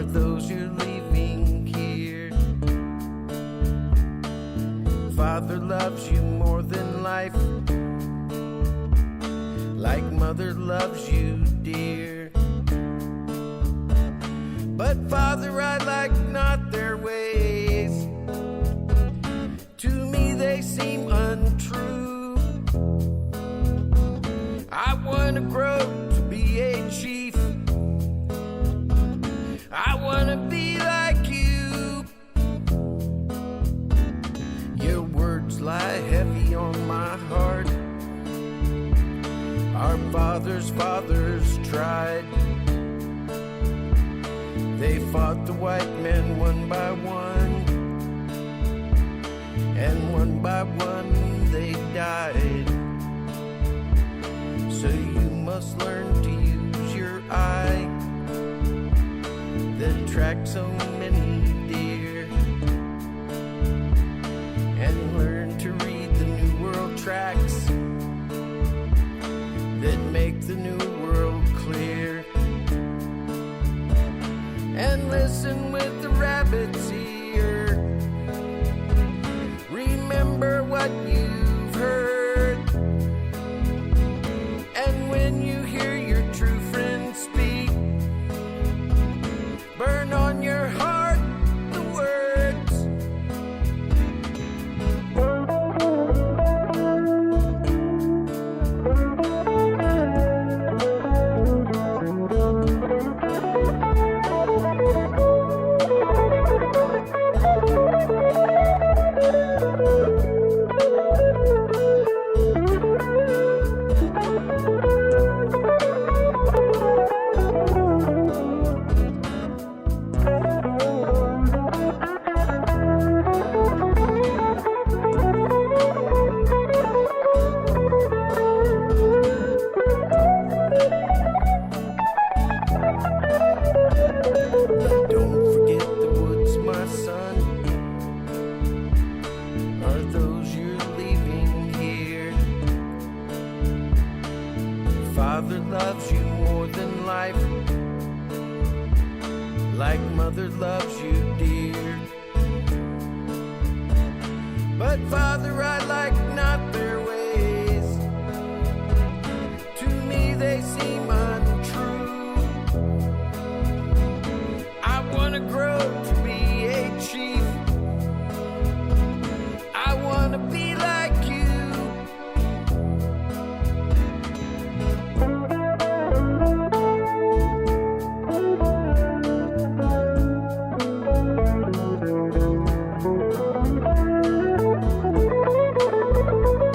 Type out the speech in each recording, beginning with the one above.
are those you're leaving here. Father loves you more than life, like mother loves you, dear. But Father, I like not their ways. To me they seem untrue. I want to grow to be a chief. I want to be like you. Your words lie heavy on my heart. Our fathers' tried. They fought the white men one by one, and one by one they died. So you must learn to use your eye that tracks so many deer, and learn to read the New World tracks that make the New World clear. And listen with the rabbit's ear. Remember what you've heard. And when you hear your true friend speak, burn on your heart the words. Father loves you more than life, like mother loves you, dear. But Father, I like not their ways. To me they seem untrue. I want to grow to be a chief. I want to be like you. Thank you.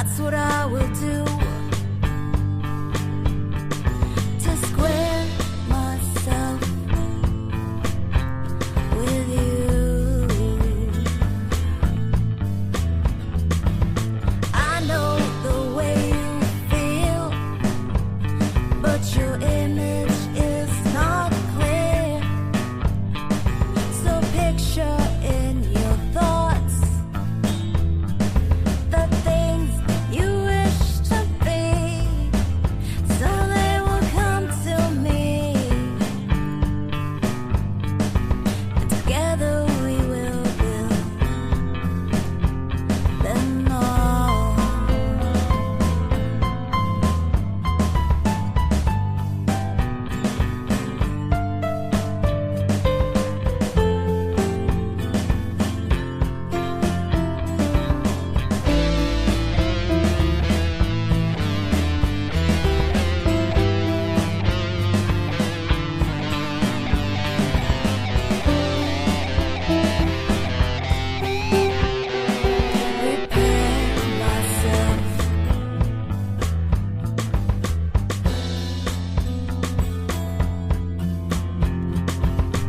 That's what I will do to square myself with you. I know the way you feel, but your image is not clear. So picture in your thoughts the things you wish to be, so they will come to me, and together we will build them all.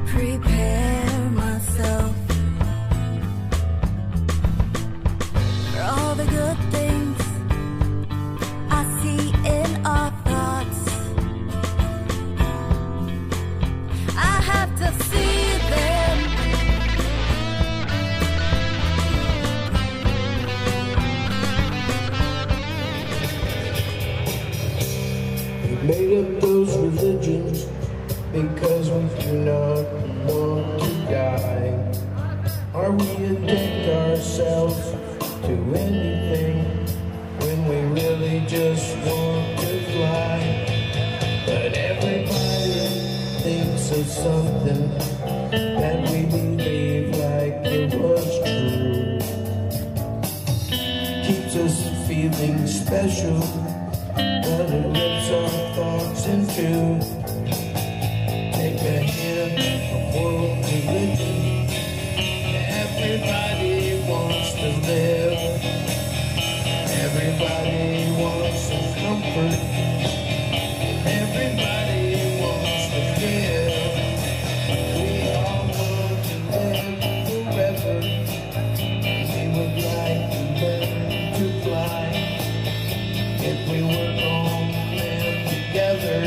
Prepare myself for all the good things I see in our thoughts. I have to see them. We made up those religions because we do not want to die. Or we addict ourselves to anything when we really just want to fly. But everybody thinks of something that we believe like it was true. Keeps us feeling special, but it rips our thoughts in two. Take a hint of world religion. Everybody wants to live. Everybody wants some comfort. Everybody wants to give. We all want to live forever. We would like to learn to fly. If we were all live together,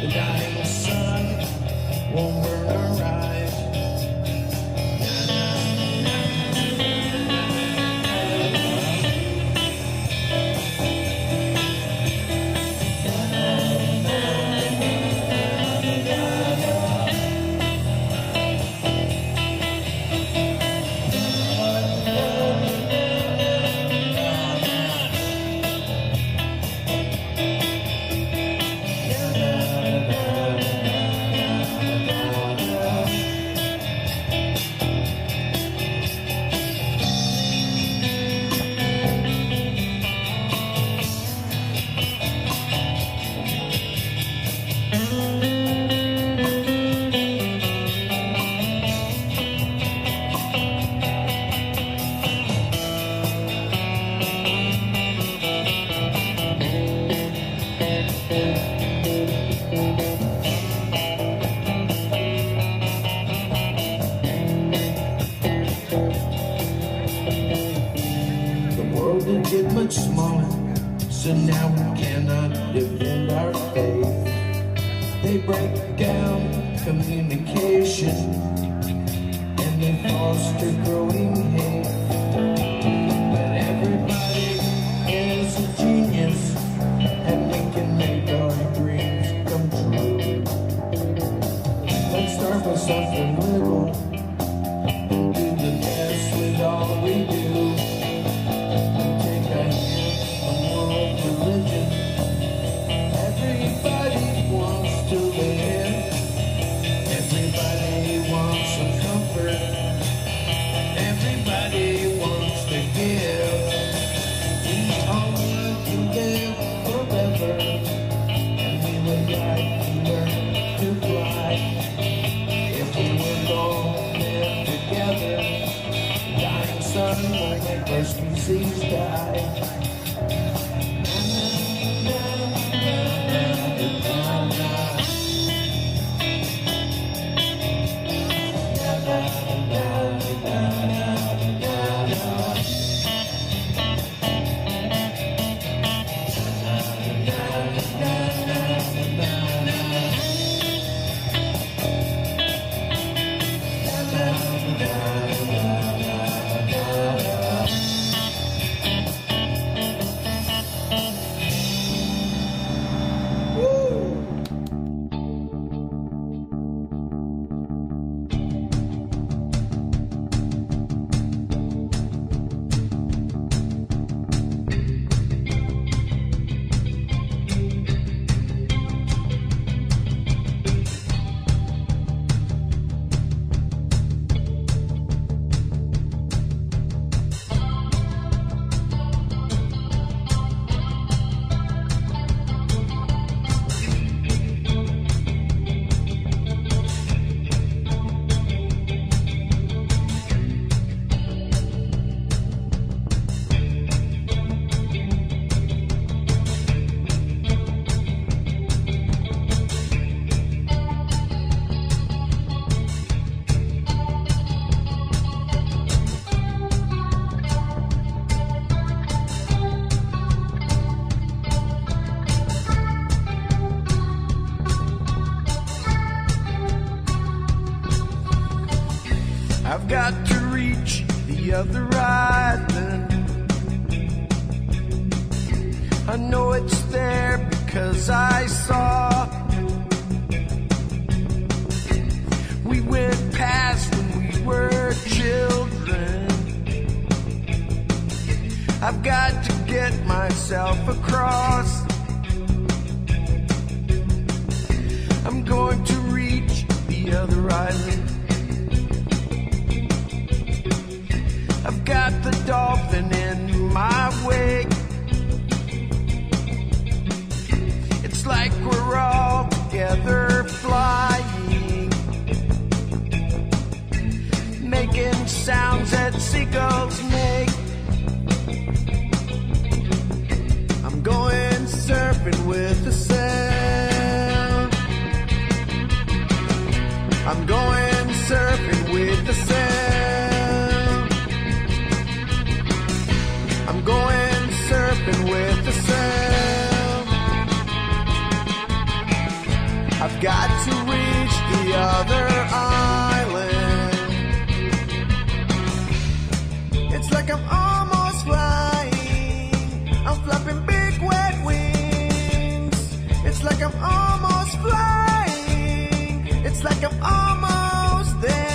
the dying sun won't burn our eyes. Didn't get much smaller, so now we cannot defend our faith. They break down communication and they foster growing hate. But everybody is a genius, and we can make our dreams come true. Let's start with something little and do the best with all we do. Everybody wants to live. Everybody wants some comfort. Everybody wants to give. We all want to live forever, and we would like to learn to fly. If we would all live together, the dying sun won't make our species die. got to reach the other island. I know it's there because I saw. We went past when we were children. I've got to get myself across. I'm going to reach the other island. I've got the dolphin in my wake. It's like we're all together flying, making sounds that seagulls make. I'm going surfing with the sound. I'm going surfing with the sound. I'm going surfing with the sound. I've got to reach the other island. It's like I'm almost flying. I'm flapping big wet wings. It's like I'm almost flying. It's like I'm almost there.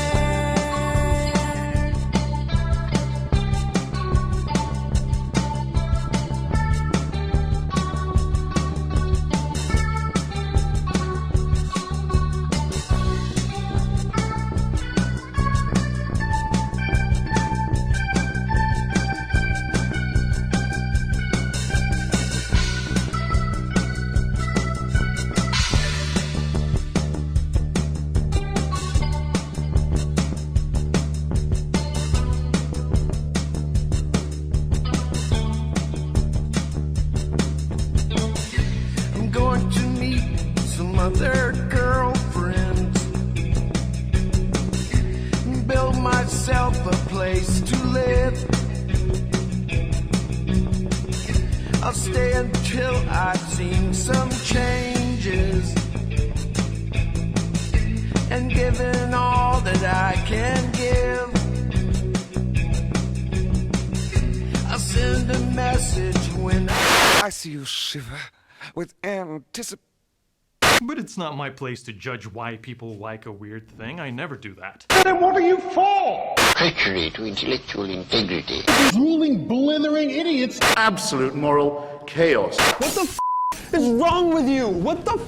I'm going to meet some other girlfriends, build myself a place to live. I'll stay until I've seen some changes, and given all that I can give, I'll send a message when I see you shiver with anticipation. But it's not my place to judge why people like a weird thing. I never do that. Then what are you for? Treachery to intellectual integrity. Drooling, blithering idiots. Absolute moral chaos. What the is wrong with you? What the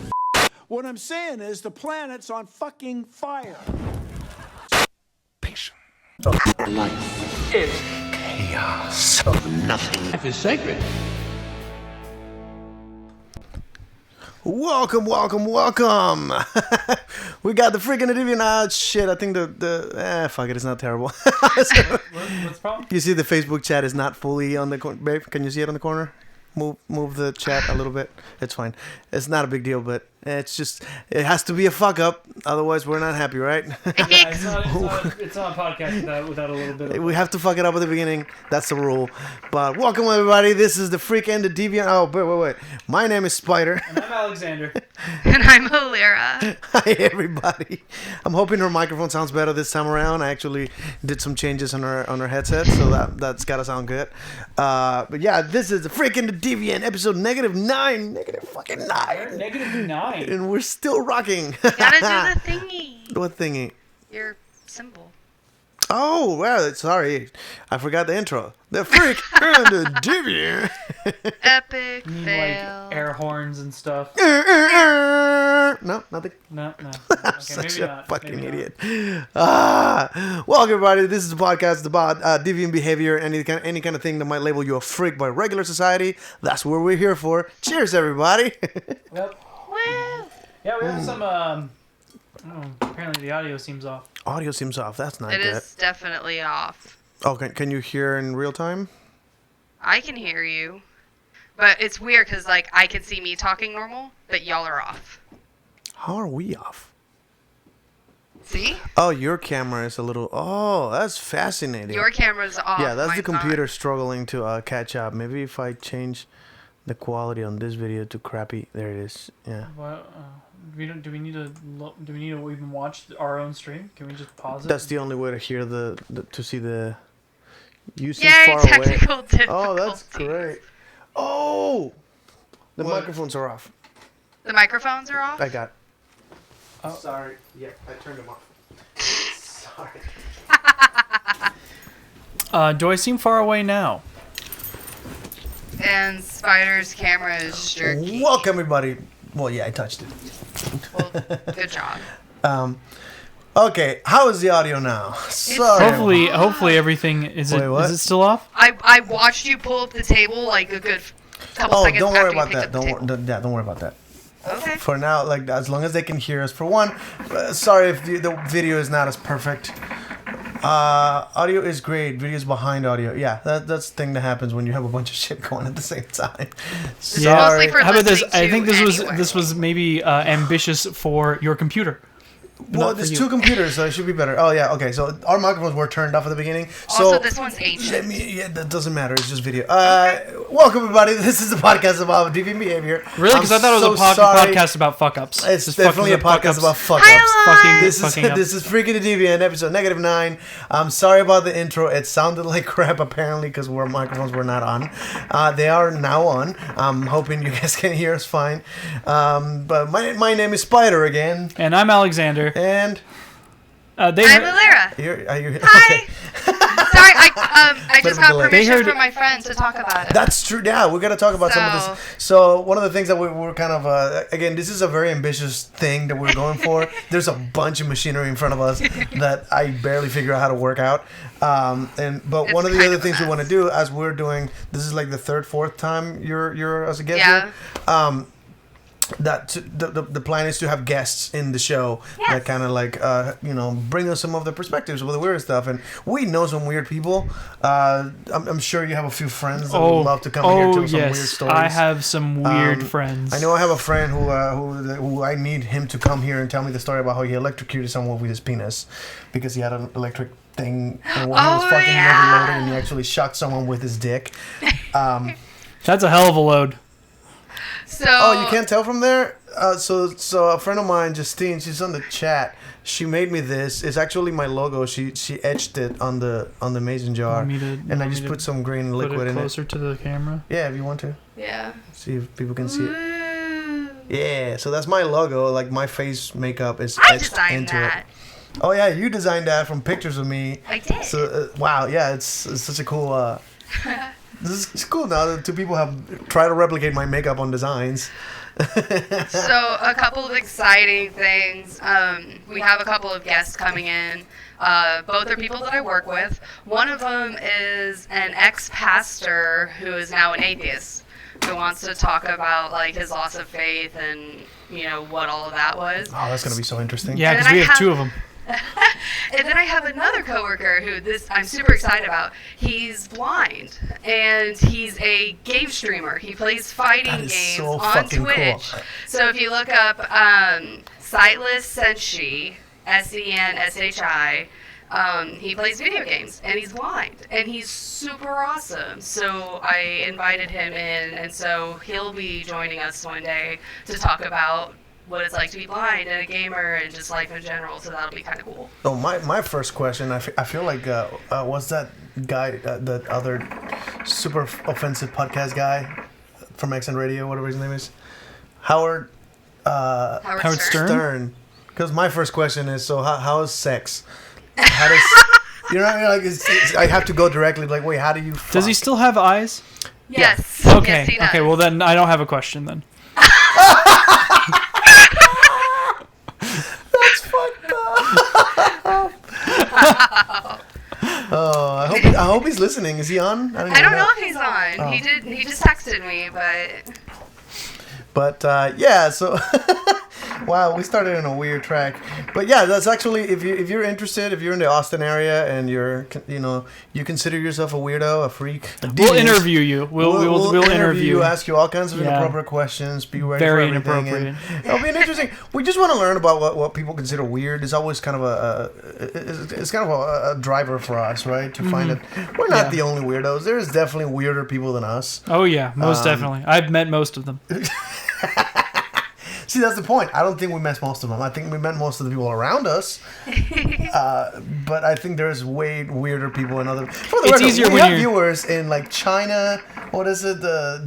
What I'm saying is the planet's on fucking fire. Patient. Life is chaos. Nothing. Life is sacred. Welcome. We got the freaking Deviant. Shit, I think fuck it, it's not terrible. What's the problem? You see the Facebook chat is not fully on the corner. Babe, can you see it on the corner? Move the chat a little bit. It's fine. It's not a big deal, but it's just, it has to be a fuck up. Otherwise, we're not happy, right? It's not a podcast without a little bit of... We have to fuck it up at the beginning. That's the rule. But welcome, everybody. This is the Freak and the Deviant. Oh, wait. My name is Spider. And I'm Alexander. And I'm Alira. Hi, everybody. I'm hoping her microphone sounds better this time around. I actually did some changes on her headset, so that's gotta sound good. But yeah, this is the Freak and the Deviant, episode -9. -9. And we're still rocking. You gotta do the thingy. What thingy? Your symbol. Oh, well, sorry. I forgot the intro. The Freak and the Deviant. Epic You mean fail. like air horns and stuff? No, nothing. No. I'm Okay, such maybe a not. fucking Maybe not. idiot. Welcome, everybody. This is a podcast about deviant behavior, any kind of thing that might label you a freak by regular society. That's what we're here for. Cheers, everybody. Yep. Woo! Yeah, we have some... apparently the audio seems off. Audio seems off. That's not It good. is definitely off. Oh, can you hear in real time? I can hear you. But it's weird because, like, I can see me talking normal, but y'all are off. How are we off? See? Oh, your camera is a little... Oh, that's fascinating. Your camera's off. Yeah, that's the mine's computer not. struggling to catch up. Maybe if I change the quality on this video to crappy. There it is. Yeah. Well, Do we need to even watch our own stream? Can we just pause it? That's the only way to hear to see the. You seem Yay, far away. technical difficulties. Oh, that's great. Oh, the What? microphones are off. The microphones are off? I got. Oh. Sorry. Yeah, I turned them off. Sorry. Do I seem far away now? And Spider's camera is jerky. Welcome everybody. Well, yeah, I touched it. Well, good job. Okay, how is the audio now? Sorry. Hopefully everything is. Wait, what? Is it still off? I watched you pull up the table like a good couple seconds don't after worry you about picked that. up the table. Don't worry about that. Okay. For now, like as long as they can hear us. For one, sorry if the video is not as perfect. Audio is great. Video's behind audio. Yeah, that's the thing that happens when you have a bunch of shit going at the same time. Sorry. Mostly for How about this? listening I to think anyway. this was maybe ambitious for your computer. Well, Not for there's you. 2 computers, so it should be better. Oh yeah, okay. So our microphones were turned off at the beginning. So Also, this one's ancient. that doesn't matter. It's just video. Welcome everybody. This is the podcast about deviant behavior. Really? Because I thought it was a sorry. podcast about fuck ups. It's Just definitely a fuck podcast ups. about fuck Hi, ups. Ally! This is freaking the Deviant episode -9. I'm sorry about the intro. It sounded like crap apparently because our microphones were not on. They are now on. I'm hoping you guys can hear us fine. But my name is Spider again, And I'm Alexander. and I'm Valera. are you? Hi. Okay. Sorry, I just of a got delay. permission They heard- from my friend to talk about it. That's true. Yeah, we got to talk about some of So- this. So one of the things that we're kind of again, this is a very ambitious thing that we're going for. There's a bunch of machinery in front of us that I barely figure out how to work out. But It's one of the kind other of a things we want to mess. do, as we're doing, this is like the 3rd, 4th time you're as a guest Yeah. here. The plan is to have guests in the show that kind of like bring us some of the perspectives of the weird stuff, and we know some weird people. I'm sure you have a few friends that would love to come here and tell some weird stories. I have some weird friends. I know I have a friend who I need him to come here and tell me the story about how he electrocuted someone with his penis because he had an electric thing and when he was Oh, fucking yeah. overloaded and he actually shot someone with his dick. That's a hell of a load. So. Oh, you can't tell from there? So a friend of mine, Justine, she's on the chat. She made me this. It's actually my logo. She etched it on the mason jar. Want me to- And want I me just to put some green Put liquid it in it. closer to the camera. Yeah, if you want to. Yeah. See if people can see it. Ooh. Yeah, so that's my logo. Like my face makap is I etched designed into that. it. Oh yeah, you designed that from pictures of me. I did. So wow, yeah, it's such a cool. It's cool now that 2 people have tried to replicate my makeup on designs. So a couple of exciting things. We have a couple of guests coming in. Both are people that I work with. One of them is an ex-pastor who is now an atheist, who wants to talk about like his loss of faith and what all of that was. Oh, that's gonna be so interesting. Yeah, And because we I have 2 of them. And then I have another coworker who I'm super excited about. He's blind and he's a game streamer. He plays fighting That is games so on fucking Twitch. cool. So if you look up Sightless Senshi, SENSHI, he plays video games and he's blind and he's super awesome. So I invited him in, and so he'll be joining us one day to talk about what it's like to be blind and a gamer and just life in general. So that'll be kind of cool. Oh, my first question, I feel like, was that guy, that other super offensive podcast guy from XN Radio, whatever his name is? Howard Howard Stern. Because my first question is, so how is sex? How does, you know what I mean? Like, I have to go directly, like, wait, how do you fuck? Does he still have eyes? Yes. Okay. Yes, he does. Okay. Well, then I don't have a question then. That's fucked up. Oh, I hope he's listening. Is he on? I don't know if he's on. Oh. He just texted me, but Yeah, so wow, we started in a weird track. But yeah, that's actually, if you're interested, if you're in the Austin area and you consider yourself a weirdo, a freak, a We'll deviant, interview you. We'll interview you, ask you all kinds of Yeah. inappropriate questions, be ready Very for everything. inappropriate. And it'll be an interesting. We just want to learn about what people consider weird. It's always kind of it's kind of a driver for us, right? To find that we're not Yeah. the only weirdos. There's definitely weirder people than us. Oh yeah, most definitely. I've met most of them. See, that's the point. I don't think we met most of them. I think we met most of the people around us. But I think there's way weirder people in other. For the It's record, easier we when have you're- viewers in like China. What is it?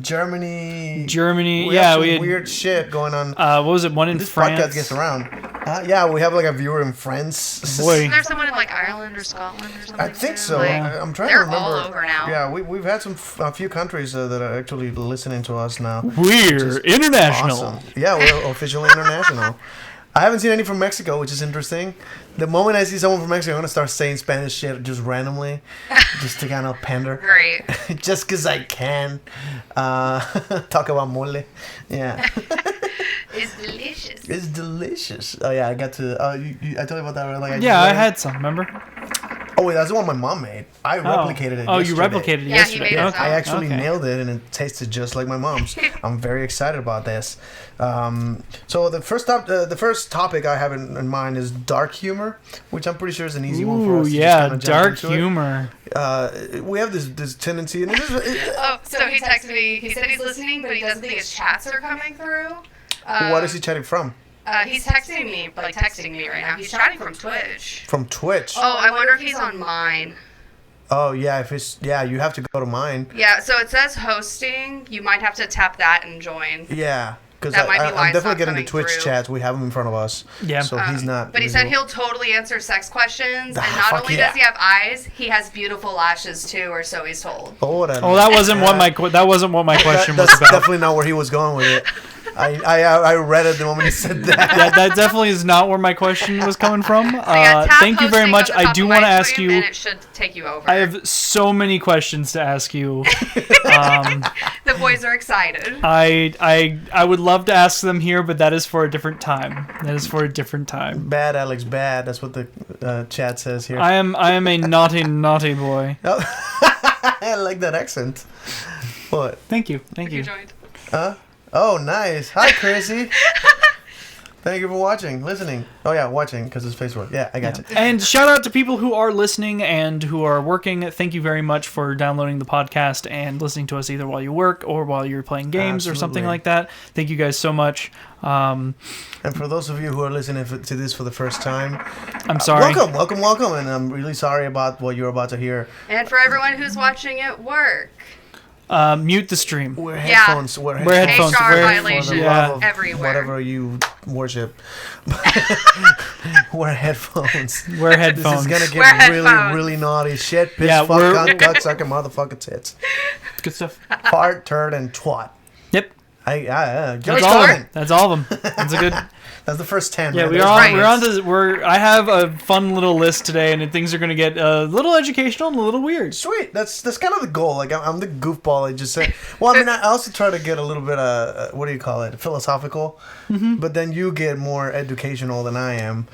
Germany. Germany. We Yeah, have some we had weird shit going on. what was it? One in This France. podcast gets around. Yeah, we have like a viewer in France. Boy. Isn't there someone in like Ireland or Scotland or something? I think too? so. Like, I'm trying they're to remember. all over now. Yeah, we've had a few countries that are actually listening to us now. We're international. Awesome. Yeah, we're officially international. I haven't seen any from Mexico, which is interesting. The moment I see someone from Mexico, I'm gonna start saying Spanish shit just randomly, just to kind of pander. Great. Just because I can. Talk about mole. Yeah. It's delicious. It's delicious. Oh yeah, I got to. I told you about that. Right? Like, I had some. Remember? Oh wait, that's the one my mom made. I replicated it. Oh, you yesterday. replicated it Yeah, he yesterday. made it Okay. I actually Okay. nailed it, and it tasted just like my mom's. I'm very excited about this. So the first topic I have in mind is dark humor, which I'm pretty sure is an easy one for Ooh, us. To yeah, just kinda jump dark into it. humor. We have this tendency, and Oh, so he texted me. He said he's listening, but he doesn't think his chats are coming through. what is he chatting from? He's texting me right now. He's chatting from Twitch. From Twitch. Oh, I wonder if he's on mine. Oh yeah, you have to go to mine. Yeah, so it says hosting. You might have to tap that and join. Yeah. Because That might be why I'm it's definitely not getting the coming Twitch through. chats. We have them in front of us. Yeah. So he's not. But he said visible. he'll totally answer sex questions, and Ah, not fuck only yeah. does he have eyes, he has beautiful lashes too, or so he's told. Oh, that wasn't what my question was That's about. definitely not where he was going with it. I read it the moment he said that. Yeah, that definitely is not where my question was coming from. Yeah, tap Thank you very hosting much. on the I top do of want to my ask screen, you. and it should take you over. I have so many questions to ask you. The boys are excited. I would love to ask them here, but that is for a different time. That is for a different time. Bad, Alex, bad. That's what the chat says here. I am a naughty boy. I like that accent. What? Thank you. Thank you. joined. Oh, nice. Hi, Chrissy. Thank you for watching, listening. Oh yeah, watching because it's Facebook. Yeah, I got you. And shout out to people who are listening and who are working. Thank you very much for downloading the podcast and listening to us either while you work or while you're playing games or something Absolutely. like that. Thank you guys so much. And for those of you who are listening to this for the first time, I'm sorry. welcome, and I'm really sorry about what you're about to hear. And for everyone who's watching at work, Mute the stream. Wear Yeah. headphones. Wear headphones. HR Wear- violation For the Yeah. love of everywhere. whatever you worship. Wear headphones. Wear headphones. This is gonna Wear get really, headphones. really naughty. Shit, piss, Yeah, fuck, we're- cunt, cocksucker, motherfucker, tits. Good stuff. Fart, turd, and twat. Yep. George That's all of Carlin. them. That's all of them. That's a good. That's the first 10. Yeah, right? we're on. Right. We're on to. I have a fun little list today, and things are going to get a little educational and a little weird. Sweet. That's kind of the goal. Like I'm the goofball. I just say. Well, I mean, I also try to get a little bit what do you call it? Philosophical. Mm-hmm. But then you get more educational than I am,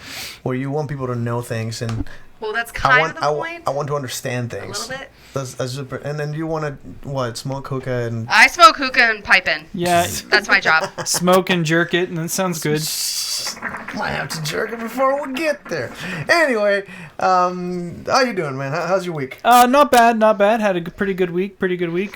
where you want people to know things, and well, that's I kind want of the point. I want to understand A things. little bit. That's super. And then you want to what? Smoke hookah and I smoke hookah and pipe in. Yeah, That's my job. smoke and jerk it, and that sounds good. might have to jerk it before we get there. Anyway, how you doing, man? How's your week? Not bad, not bad. Had a pretty good week.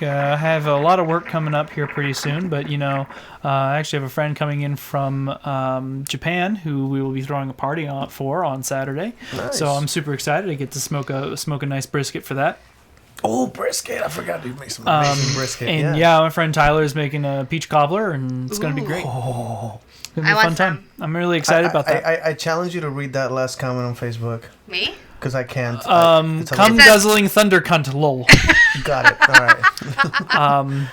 I have a lot of work coming up here pretty soon, but I actually have a friend coming in from Japan who we will be throwing a party for on Saturday. Nice. So I'm super excited to get to smoke a nice brisket for that. Oh, brisket! I forgot you make some amazing brisket. And yeah, my friend Tyler is making a peach cobbler, and it's gonna be great. Oh. It's gonna be a I fun want time. some. I'm really excited about that. I challenge you to read that last comment on Facebook Me? because I can't. it's Come hilarious. guzzling thunder cunt lol. Got it. All right.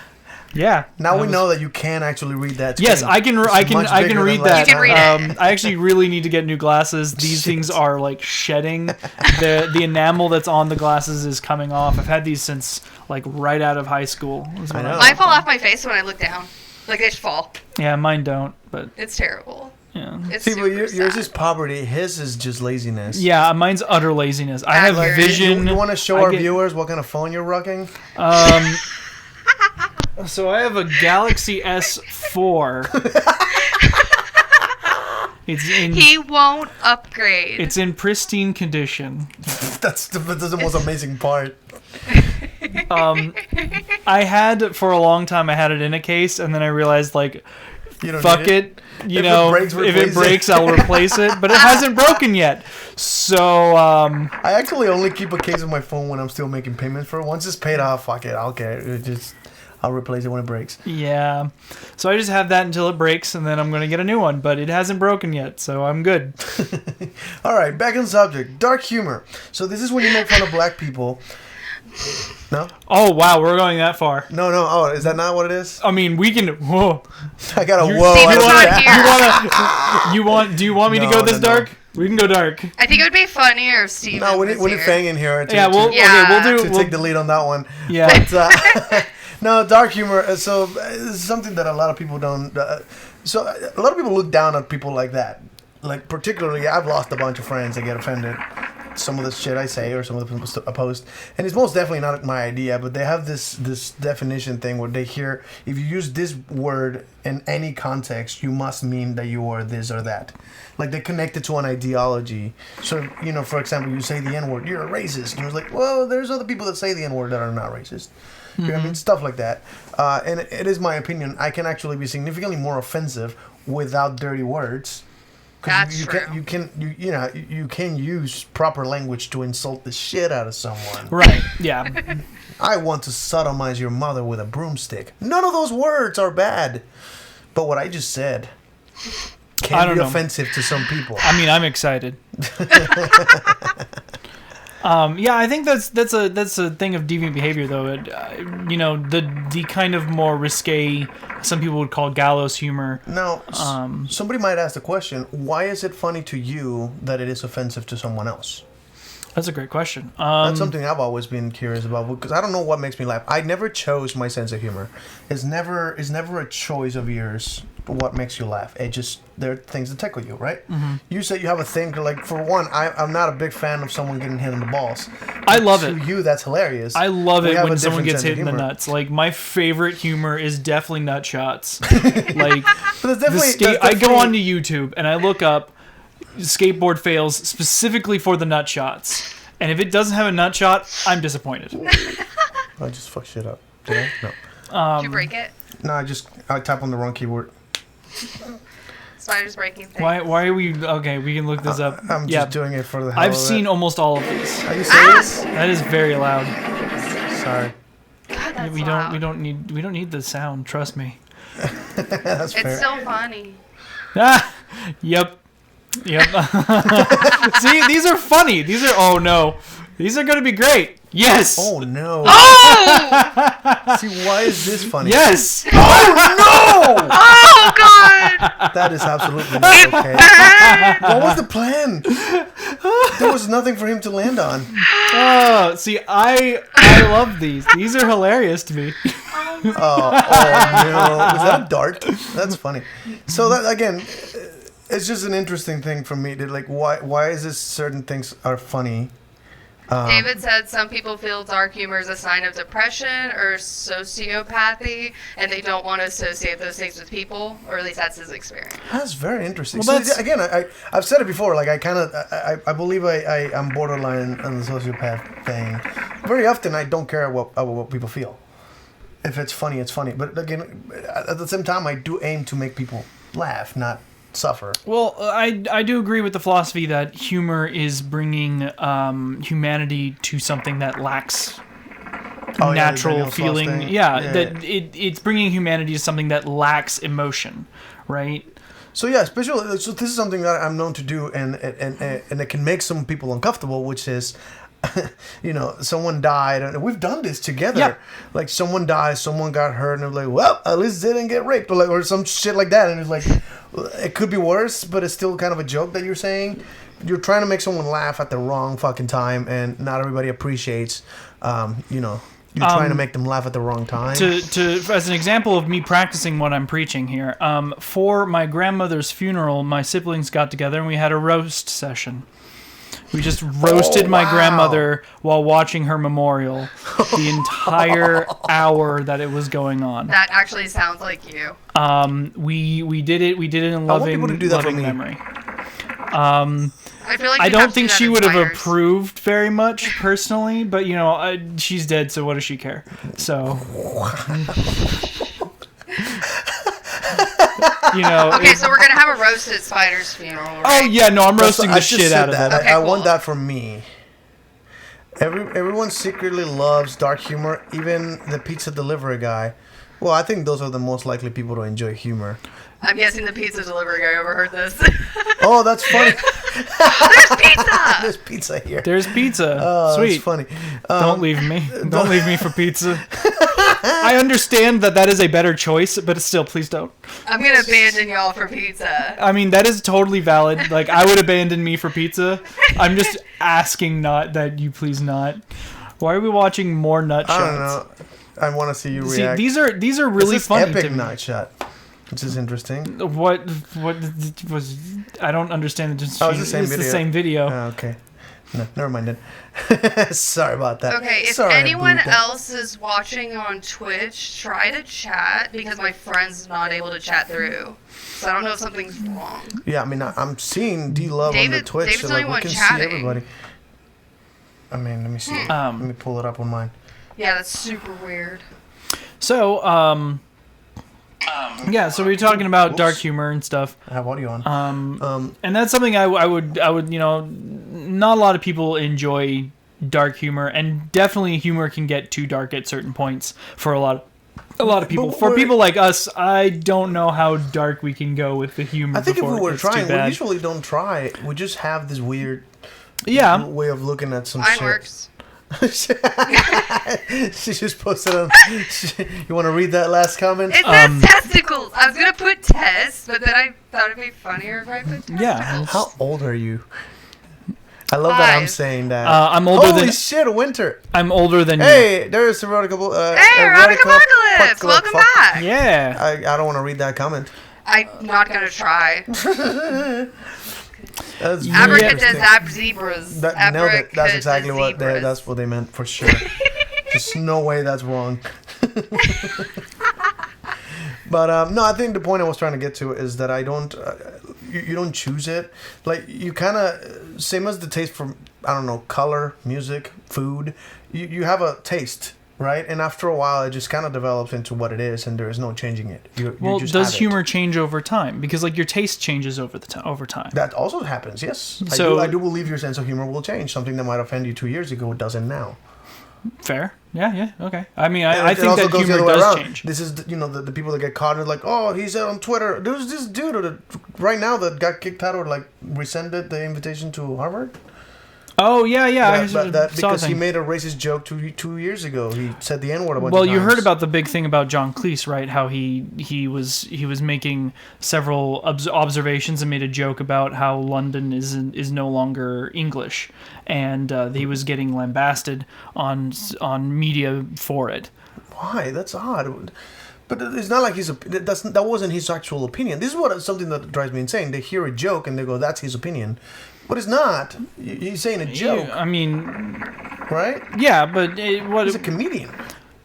Yeah. Now we know that you can actually read that. Yes, screen. I can. It's I can. much I bigger can than read last that. You can read it. I actually really need to get new glasses. These things are like shedding. The enamel that's on the glasses is coming off. I've had these since like right out of high school. is when I know. Mine fall off my face when I look down. Like they just fall. Yeah, mine don't. But It's terrible. yeah. It's See, but super yours sad. is poverty. His is just laziness. Yeah, mine's utter laziness. I have Accurate. vision. You want to show I our get- viewers what kind of phone you're rocking? So I have a Galaxy S4. He won't upgrade. It's in pristine condition. That's the most amazing part. I had for a long time. I had it in a case, and then I realized like You don't fuck need it. You If it know, breaks, if it replace breaks, it. I'll replace it. But it hasn't broken yet. So, I actually only keep a case of my phone when I'm still making payments for it. Once it's paid off, fuck it. I'll care. I'll replace it when it breaks. yeah. So I just have that until it breaks, and then I'm going to get a new one. But it hasn't broken yet, so I'm good. All right, back on subject. Dark humor. So this is when you make fun of black people. No? Oh, wow. We're going that far. No. Oh, is that not what it is? I mean, we can... Whoa. I got a You- whoa. Steven's out of not that. here. You want? Do you want me to No, go this no. dark? We can go dark. I think it would be funnier if Steven No, we was need here. Fang in here. Yeah, we'll to do. take the lead on that one. Yeah. But, no, dark humor. So it's something that a lot of people don't. So a lot of people look down on people like that. Like particularly, I've lost a bunch of friends that get offended. Some of the shit I say or some of the people I post, and it's most definitely not my idea. But they have this definition thing where they hear if you use this word in any context, you must mean that you are this or that. Like they connect it to an ideology. So you know, for example, you say the N word, you're a racist, and it's like, well, there's other people that say the N word that are not racist. You know what I mean? Stuff like that. And it is my opinion. I can actually be significantly more offensive without dirty words. That's you true. You can use proper language to insult the shit out of someone. Right. Yeah. I want to sodomize your mother with a broomstick. None of those words are bad. But what I just said I can don't be know. offensive to some people. I mean, I'm excited. Yeah, I think that's a thing of deviant behavior, though. You know, the kind of more risque, some people would call gallows humor. Now, somebody might ask the question: why is it funny to you that it is offensive to someone else? That's a great question. That's something I've always been curious about because I don't know what makes me laugh. I never chose my sense of humor. It's never a choice of yours. What makes you laugh? It just there are things that tickle you, right? Mm-hmm. You say you have a thing like for one, I'm not a big fan of someone getting hit in the balls. I love To it. you, that's hilarious. I love We it have a when someone different gets sense of hit in the humor. nuts. Like my favorite humor is definitely nut shots. Like But that's definitely, I go onto YouTube and I look up skateboard fails specifically for the nut shots. And if it doesn't have a nut shot, I'm disappointed. I just fuck shit up. Did I? No. Did you break it? No, I tap on the wrong keyboard. Spider's breaking things. Why are we okay? We can look this up. I'm yeah, just doing it for the hell I've of seen it. almost all of these. Are you serious? That is very loud. Sorry. God, that's We loud. don't need the sound. Trust me. That's It's fair. still funny. Ah, yep. See, these are funny. These are oh no, these are gonna be great. Yes. Oh no. Oh! See, why is this funny? Yes. Oh no! Oh God! That is absolutely not okay. What was the plan? There was nothing for him to land on. Oh, see, I love these. These are hilarious to me. Oh no! Was that a dart? That's funny. So that again, it's just an interesting thing for me to like. Why is this certain things are funny? David said some people feel dark humor is a sign of depression or sociopathy, and they don't want to associate those things with people, or at least that's his experience. That's very interesting. Well, So, again, I've said it before. Like I believe I'm borderline on the sociopath thing. Very often, I don't care what people feel. If it's funny, it's funny. But again, at the same time, I do aim to make people laugh, not suffer. Well, I do agree with the philosophy that humor is bringing humanity to something that lacks Oh, yeah, natural Daniel Sloss feeling. thing. Yeah, that it's bringing humanity to something that lacks emotion, right? So yeah, especially so this is something that I'm known to do, and it can make some people uncomfortable, which is, you know, someone died, and we've done this together. Yeah. Like someone died, someone got hurt, and they're like, well, at least they didn't get raped, or some shit like that, and it's like, it could be worse, but it's still kind of a joke that you're saying. You're trying to make someone laugh at the wrong fucking time, and not everybody appreciates, you know. You're trying to make them laugh at the wrong time. To as an example of me practicing what I'm preaching here, for my grandmother's funeral, my siblings got together and we had a roast session. We just roasted my grandmother while watching her memorial the entire hour that it was going on. That actually sounds like you. We did it. We did it in want loving, people to do that for loving me. memory. I feel like I you'd don't have to think do she that would in have Spiders. approved very much personally, but you know, she's dead, so what does she care? So You know. Okay, so we're gonna have a roasted Spider's funeral. Right? Oh yeah, no, I'm roasting the I just shit said out of that. it. Okay, I want cool. that for me. Everyone secretly loves dark humor, even the pizza delivery guy. Well, I think those are the most likely people to enjoy humor. I'm guessing the pizza delivery guy overheard this. Oh, that's funny. There's pizza. There's pizza here. There's pizza. Oh, Sweet. that's funny. Don't leave me. Don't leave me for pizza. I understand that is a better choice, but still, please don't. I'm gonna abandon y'all for pizza. I mean, that is totally valid. Like, I would abandon me for pizza. I'm just asking not that you please not. Why are we watching more nut shots? I don't know. I want to see you See, react. these are really this is funny epic to me. nut shot. Which is interesting. What was? I don't understand the difference. Oh, it's the same it's video. the same video. Oh, okay. No, never mind then. Sorry about that. Okay, if Sorry I anyone blew that. else is watching on Twitch, try to chat because my friend's not able to chat through. So I don't know if something's wrong. Yeah, I mean, I'm seeing D-Love on the David- Twitch, David's so the like, only we can one see chatting. everybody. I mean, let me see. Let me pull it up on mine. Yeah, that's super weird. So, yeah, so we were talking about dark humor and stuff. I have audio on. And that's something I would, you know, not a lot of people enjoy dark humor, and definitely humor can get too dark at certain points for a lot of people. But For we're- people like us, I don't know how dark we can go with the humor. I think if before we it were gets too trying, we bad. usually don't try. We just have this weird way of looking at some Mine shit. works. She just posted on. You want to read that last comment? It says testicles. I was gonna put test, but then I thought it'd be funnier if I put testicles. Yeah. How old are you? I love that I'm 5. saying that. I'm older Holy than- shit, Winter. I'm older than you. Hey, there's Erotica. Hey, Erotic Apocalypse! Welcome back! Yeah. I don't want to read that comment. I'm not gonna try. That's very Abracadabra interesting. zebras. That, nailed it. That's exactly what Abracadabras. that's what they meant for sure. There's no way that's wrong. But no, I think the point I was trying to get to is that I don't. You don't choose it. Like you kind of same as the taste for I don't know color, music, food. You have a taste. Right, and after a while, it just kind of develops into what it is, and there is no changing it. You Well, just does have it. humor change over time? Because like your taste changes over time. That also happens, yes. So- I do believe your sense of humor will change. Something that might offend you 2 years ago doesn't now. Fair. Yeah. Okay. I mean, And I it think also that goes the humor other way does around. change. This is the people that get caught and like, oh, he said on Twitter. There's this dude right now that got kicked out or like rescinded the invitation to Harvard. Oh yeah. I That saw because he thing. made a racist joke 2 years ago. He said the N-word a bunch Well, of you times. heard about the big thing about John Cleese, right? How he was making several observations and made a joke about how London is no longer English, and he was getting lambasted on media for it. Why? That's odd. But it's not like that wasn't his actual opinion. This is something that drives me insane. They hear a joke and they go, "That's his opinion," but it's not. He's saying a joke, I mean, right? yeah, but He's a comedian.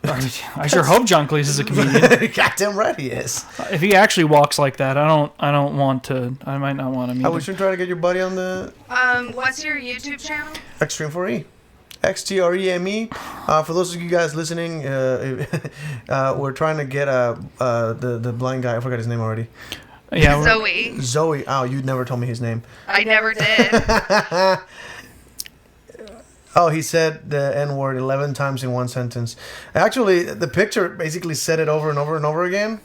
I sure hope John Cleese is a comedian. Goddamn right he is. If he actually walks like that, I don't want to. I might not want to meet I him. was trying to get your buddy on the What's your YouTube channel? Extreme 4E. XTREME. For those of you guys listening, we're trying to get the blind guy. I forgot his name already. Yeah, Zoe. Oh, you never told me his name. I never did. Oh, he said the N-word 11 times in one sentence. Actually, the picture basically said it over and over and over again.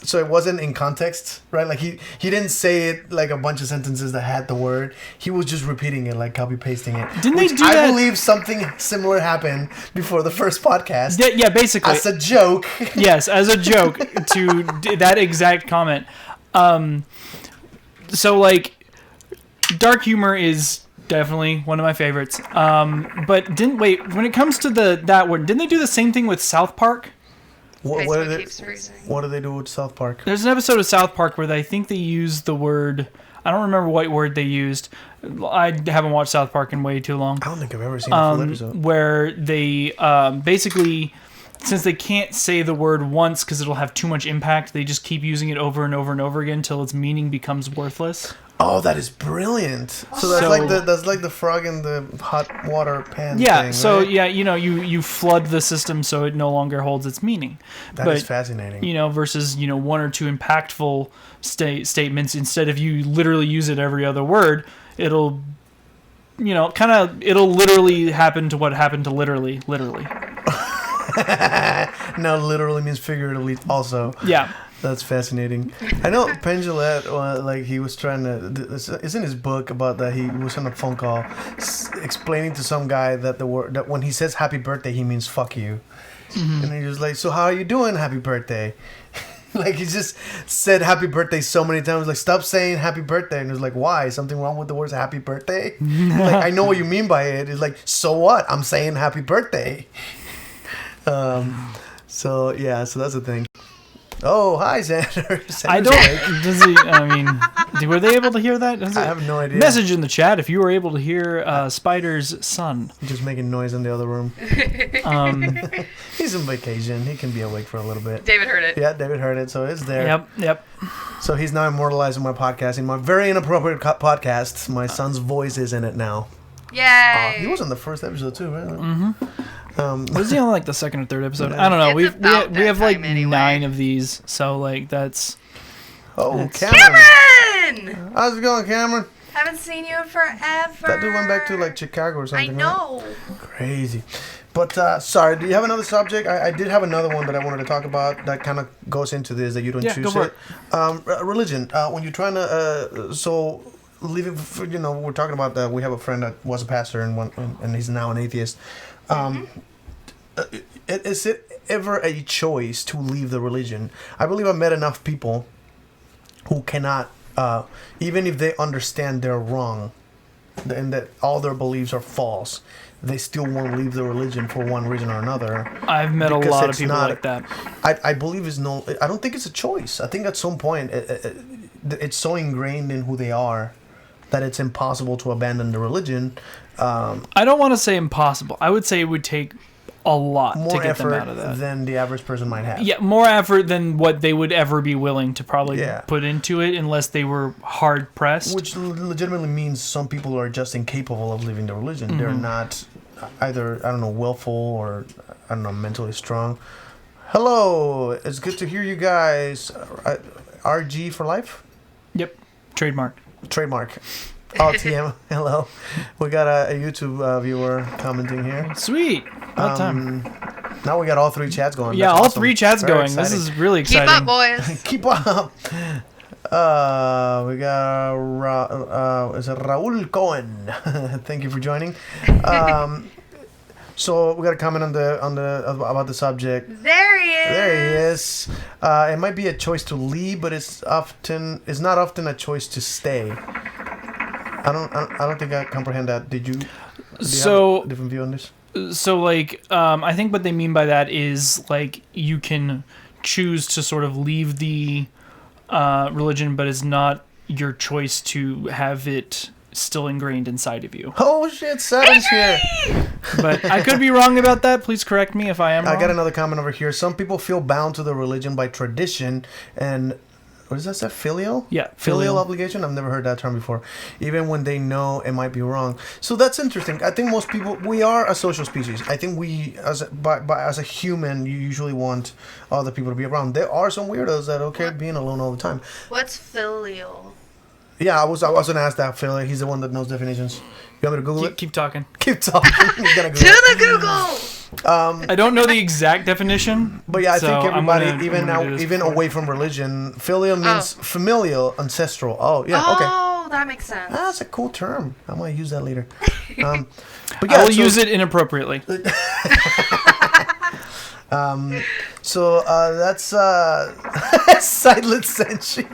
So it wasn't in context, right? Like he didn't say it like a bunch of sentences that had the word. He was just repeating it, like copy pasting it. Didn't they do I that? believe something similar happened before the first podcast. Yeah, basically. As a joke. Yes, as a joke to that exact comment. So like, dark humor is definitely one of my favorites. But when it comes to that one, didn't they do the same thing with South Park? What What do they do with South Park? There's an episode of South Park where I think they used the word. I don't remember what word they used. I haven't watched South Park in way too long. I don't think I've ever seen a full episode. Where they basically since they can't say the word once because it'll have too much impact, they just keep using it over and over and over again until its meaning becomes worthless. Oh, that is brilliant. So that's like the frog in the hot water pan thing, so right? yeah, you flood the system so it no longer holds its meaning. That is fascinating. Versus one or two impactful statements, instead of you literally use it every other word, it'll it'll literally happen to what happened to literally. No, literally means figuratively also. Yeah. That's fascinating. I know Penn Jillette, he was trying to. It's in his book about that he was on a phone call explaining to some guy that that when he says happy birthday, he means fuck you. Mm-hmm. And he was like, so how are you doing, happy birthday? He just said happy birthday so many times. Like, stop saying happy birthday. And it was like, why? Something wrong with the words happy birthday? I know what you mean by it. It's like, so what? I'm saying happy birthday. So that's the thing. Oh, hi, Xander. I don't. Does he? I mean, were they able to hear that? I have no idea. Message in the chat if you were able to hear Spider's son. Just making noise in the other room. He's on vacation. He can be awake for a little bit. David heard it. Yeah, David heard it, so it's there. Yep. So he's now immortalizing my podcast, in my very inappropriate podcast. My son's voice is in it now. Yay! He was on the first episode too, right? Mm-hmm. Was he on the second or third episode? I don't know. We have 9 of these, so that's. Oh, Cameron! How's it going, Cameron? Haven't seen you in forever. That dude went back to Chicago or something. I know. Right? Crazy. But sorry, do you have another subject? I did have another one that I wanted to talk about that kind of goes into this that you don't choose go it. Religion. When you're trying to leaving, we're talking about that. We have a friend that was a pastor and he's now an atheist. Is it ever a choice to leave the religion? I believe I've met enough people who cannot, even if they understand they're wrong and that all their beliefs are false, they still won't leave the religion for one reason or another. I've met a lot of people like that. I believe I don't think it's a choice. I think at some point it's so ingrained in who they are that it's impossible to abandon the religion. I don't want to say impossible. I would say it would take a lot to get them out of that. More effort than the average person might have. Yeah, more effort than what they would ever be willing to probably put into it unless they were hard pressed. Which legitimately means some people are just incapable of leaving the religion. Mm-hmm. They're not either, willful or, mentally strong. Hello, it's good to hear you guys. RG for life? Yep, trademark. Oh, TM, hello. We got a YouTube viewer commenting here. Sweet. About time. Now we got all 3 chats going. Yeah, That's all awesome. 3 chats Very going. exciting. This is really exciting. Keep up, boys. Keep up. We got is it Raul Cohen? Thank you for joining. So we got a comment about the subject. There he is. There he is. It might be a choice to leave, but it's not often a choice to stay. I don't think I comprehend that. Do you have a different view on this? So I think what they mean by that is you can choose to sort of leave the religion, but it's not your choice to have it still ingrained inside of you. Oh shit, Seven's here. But I could be wrong about that. Please correct me if I am wrong. I got another comment over here. Some people feel bound to the religion by tradition and what does that say? Filial? Yeah, filial obligation. I've never heard that term before. Even when they know it might be wrong. So that's interesting. I think most people, we are a social species. I think we, as a human, you usually want other people to be around. There are some weirdos that being alone all the time. What's filial? Yeah, I was gonna ask that, Phil. He's the one that knows definitions. You want me to Google it? Keep talking. Keep talking. He's gonna Google to the Google. I don't know the exact definition, but yeah, I think everybody, even away from religion, filial means familial, ancestral. Oh yeah, okay. Oh, that makes sense. That's a cool term. I might use that later. But yeah, I will use it inappropriately. So that's Silent Senshi.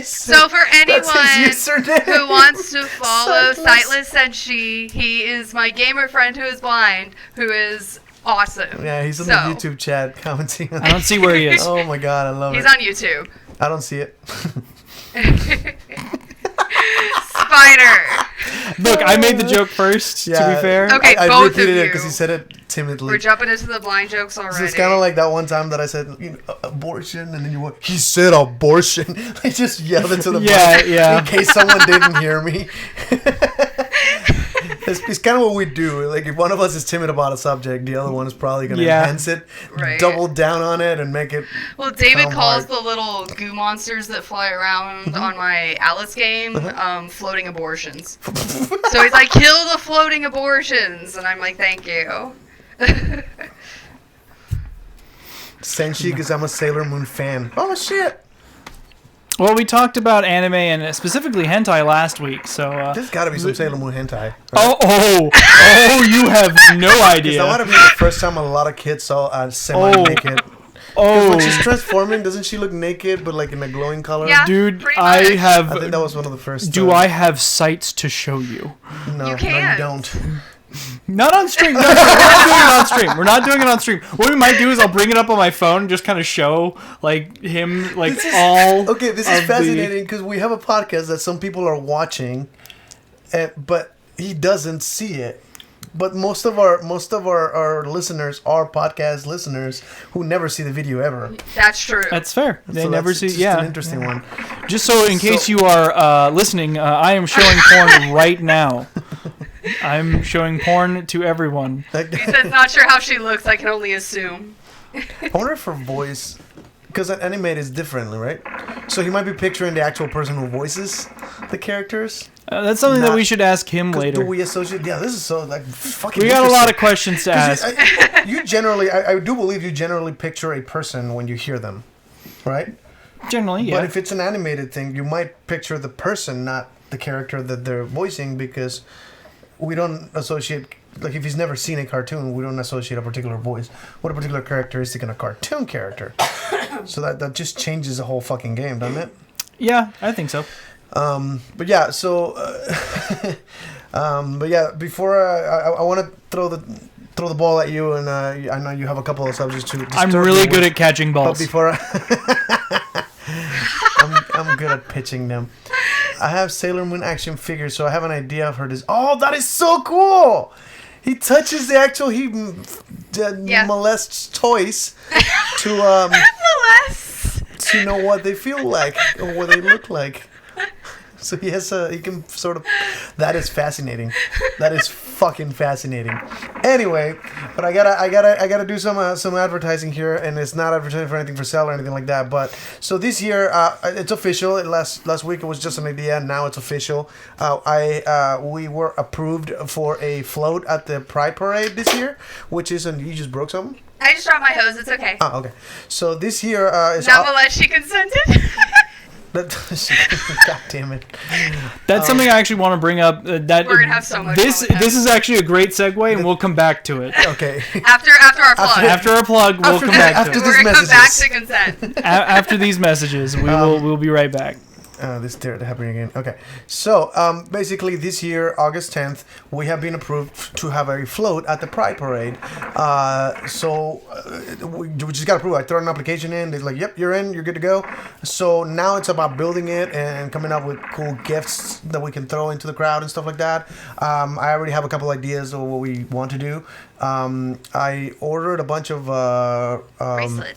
So for anyone who wants to follow Sightless Senshi, he is my gamer friend who is blind, who is awesome. Yeah, he's on the YouTube chat commenting. I don't see where he is. Oh my god, I love He's it. on YouTube. I don't see it. Spider. Look, I made the joke first. To be fair, Okay, I both repeated of it because you. he said it timidly. We're jumping into the blind jokes So already. it's kind of like that one time that I said, abortion, and then you went, he said abortion. I just yelled into the mic in case someone didn't hear me. It's kind of what we do. Like, if one of us is timid about a subject, the other one is probably going to enhance it, double down on it, and make it. Well, David come calls hard. the little goo monsters that fly around on my Alice game floating abortions. So he's like, kill the floating abortions. And I'm like, thank you. Senshi, because I'm a Sailor Moon fan. Oh, shit. Well, we talked about anime and specifically hentai last week, so There's got to be some Sailor Moon hentai. Right? Oh, you have no idea. That might have been the first time a lot of kids saw semi-naked. Because when she's transforming, doesn't she look naked, but like in a glowing color? Yeah, dude, I think that was one of the first. I have sites to show you? No, You can't. no, you don't. Not on stream. No, we're not doing it on stream. We're not doing it on stream. What we might do is I'll bring it up on my phone and just kind of show like him like Okay, this is fascinating because we have a podcast that some people are watching, but he doesn't see it. But most of our listeners are podcast listeners who never see the video ever. That's true. That's fair. They So never that's see. just Yeah, an interesting one. Just so in case you are listening, I am showing porn right now. I'm showing porn to everyone. He says, not sure how she looks. I can only assume. I wonder if her voice, because an animated is differently, right? So he might be picturing the actual person who voices the characters. That's something that we should ask him later. Do we associate? Yeah, this is so like fucking. We got a lot of questions to ask. You generally, I do believe you generally picture a person when you hear them, right? Generally, yeah. But if it's an animated thing, you might picture the person, not the character that they're voicing, because we don't associate. Like, if he's never seen a cartoon, we don't associate a particular voice with a particular characteristic in a cartoon character. So that just changes the whole fucking game, doesn't it? Yeah, I think so. But yeah, so but yeah, before I want to throw the ball at you, and I know you have a couple of subjects to. I'm really good at catching balls. But before I'm good at pitching them. I have Sailor Moon action figures, so I have an idea of her. Oh, that is so cool! He touches the actual. He molests toys to to know what they feel like or what they look like. So he can sort of. That is fascinating. That is fucking fascinating. Anyway, but I gotta do some advertising here, and it's not advertising for anything for sale or anything like that. But so this year, it's official. Last week it was just an idea. Now it's official. We were approved for a float at the Pride Parade this year, which is you just broke something. I just dropped my hose. It's okay. Oh, okay. So this year is. Not unless she consented. God damn it. That's something I actually want to bring up. That We're gonna have so much this is actually a great segue, and we'll come back to it. Okay. After our plug. After our plug, we'll come back to it. We're gonna come back to consent. After these messages, we'll be right back. This is happening again. Okay, so basically this year, August 10th, we have been approved to have a float at the Pride Parade. We just got approved. I throw an application in. They're like, "Yep, you're in. You're good to go." So now it's about building it and coming up with cool gifts that we can throw into the crowd and stuff like that. I already have a couple ideas of what we want to do. I ordered a bunch of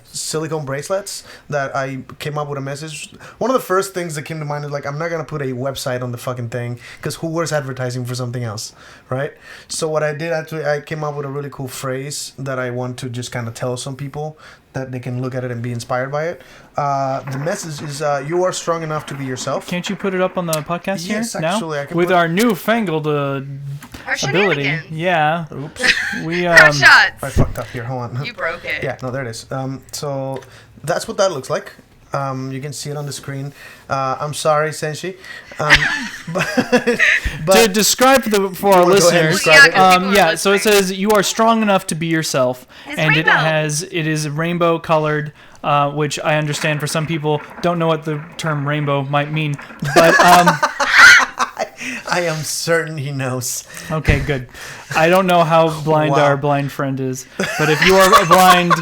silicone bracelets that I came up with a message. One of the first things that came to mind is like, I'm not gonna put a website on the fucking thing because who wears advertising for something else, right? So what I did actually, I came up with a really cool phrase that I want to just kind of tell some people that they can look at it and be inspired by it. The message is, you are strong enough to be yourself. Can't you put it up on the podcast Yes, here actually, now? I can With put- our newfangled Our ability. shenanigans. Yeah. Oops. We Crotch shots. I fucked up here. Hold on. You broke it. Yeah, no, there it is. So that's what that looks like. You can see it on the screen. I'm sorry, Senshi. But to describe for our wanna go ahead and listeners, describe it? 'cause people are so it says you are strong enough to be yourself, It's and rainbow. it is rainbow colored, which I understand for some people don't know what the term rainbow might mean, but I am certain he knows. okay, good. I don't know how blind Wow. our blind friend is, but if you are blind,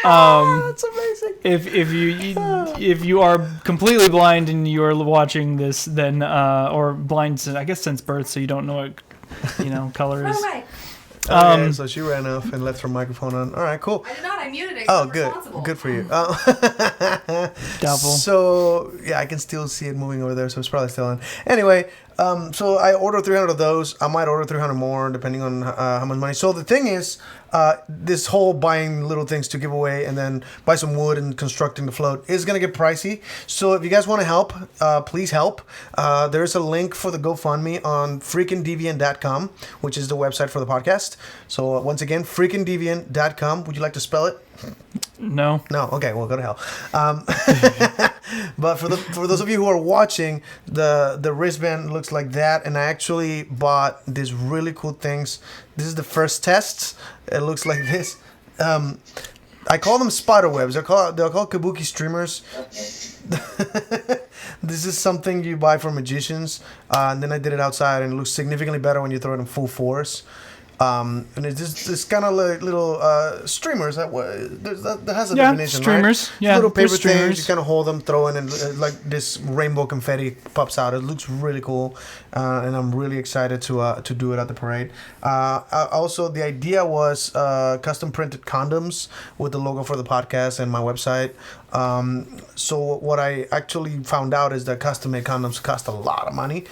That's amazing. if you are completely blind and you're watching this, then or blind, I guess since birth, so you don't know what color is. Okay, so she ran off and left her microphone on. All right, cool. I did not. I muted it. Oh, I'm good. responsible. Good for you. Doubtful. So, yeah, I can still see it moving over there, so it's probably still on. Anyway, so I ordered 300 of those. I might order 300 more, depending on how much money. So the thing is, this whole buying little things to give away and then buy some wood and constructing the float is going to get pricey. So if you guys want to help, please help. There's a link for the GoFundMe on freakingdeviant.com, which is the website for the podcast. So once again, freakingdeviant.com. Would you like to spell it? No. No. Okay. Well, go to hell. But for those of you who are watching, the wristband looks like that, and I actually bought these really cool things. This is the first test. It looks like this. I call them spider webs. They're called kabuki streamers. This is something you buy from magicians, and then I did it outside, and it looks significantly better when you throw it in full force. And it's just this kind of like little streamers that has a definition, streamers. Right? Yeah, little paper streamers. things. You kind of hold them, throw in, and like this rainbow confetti pops out. It looks really cool, and I'm really excited to do it at the parade. Also, the idea was custom printed condoms with the logo for the podcast and my website. So what I actually found out is that custom made condoms cost a lot of money.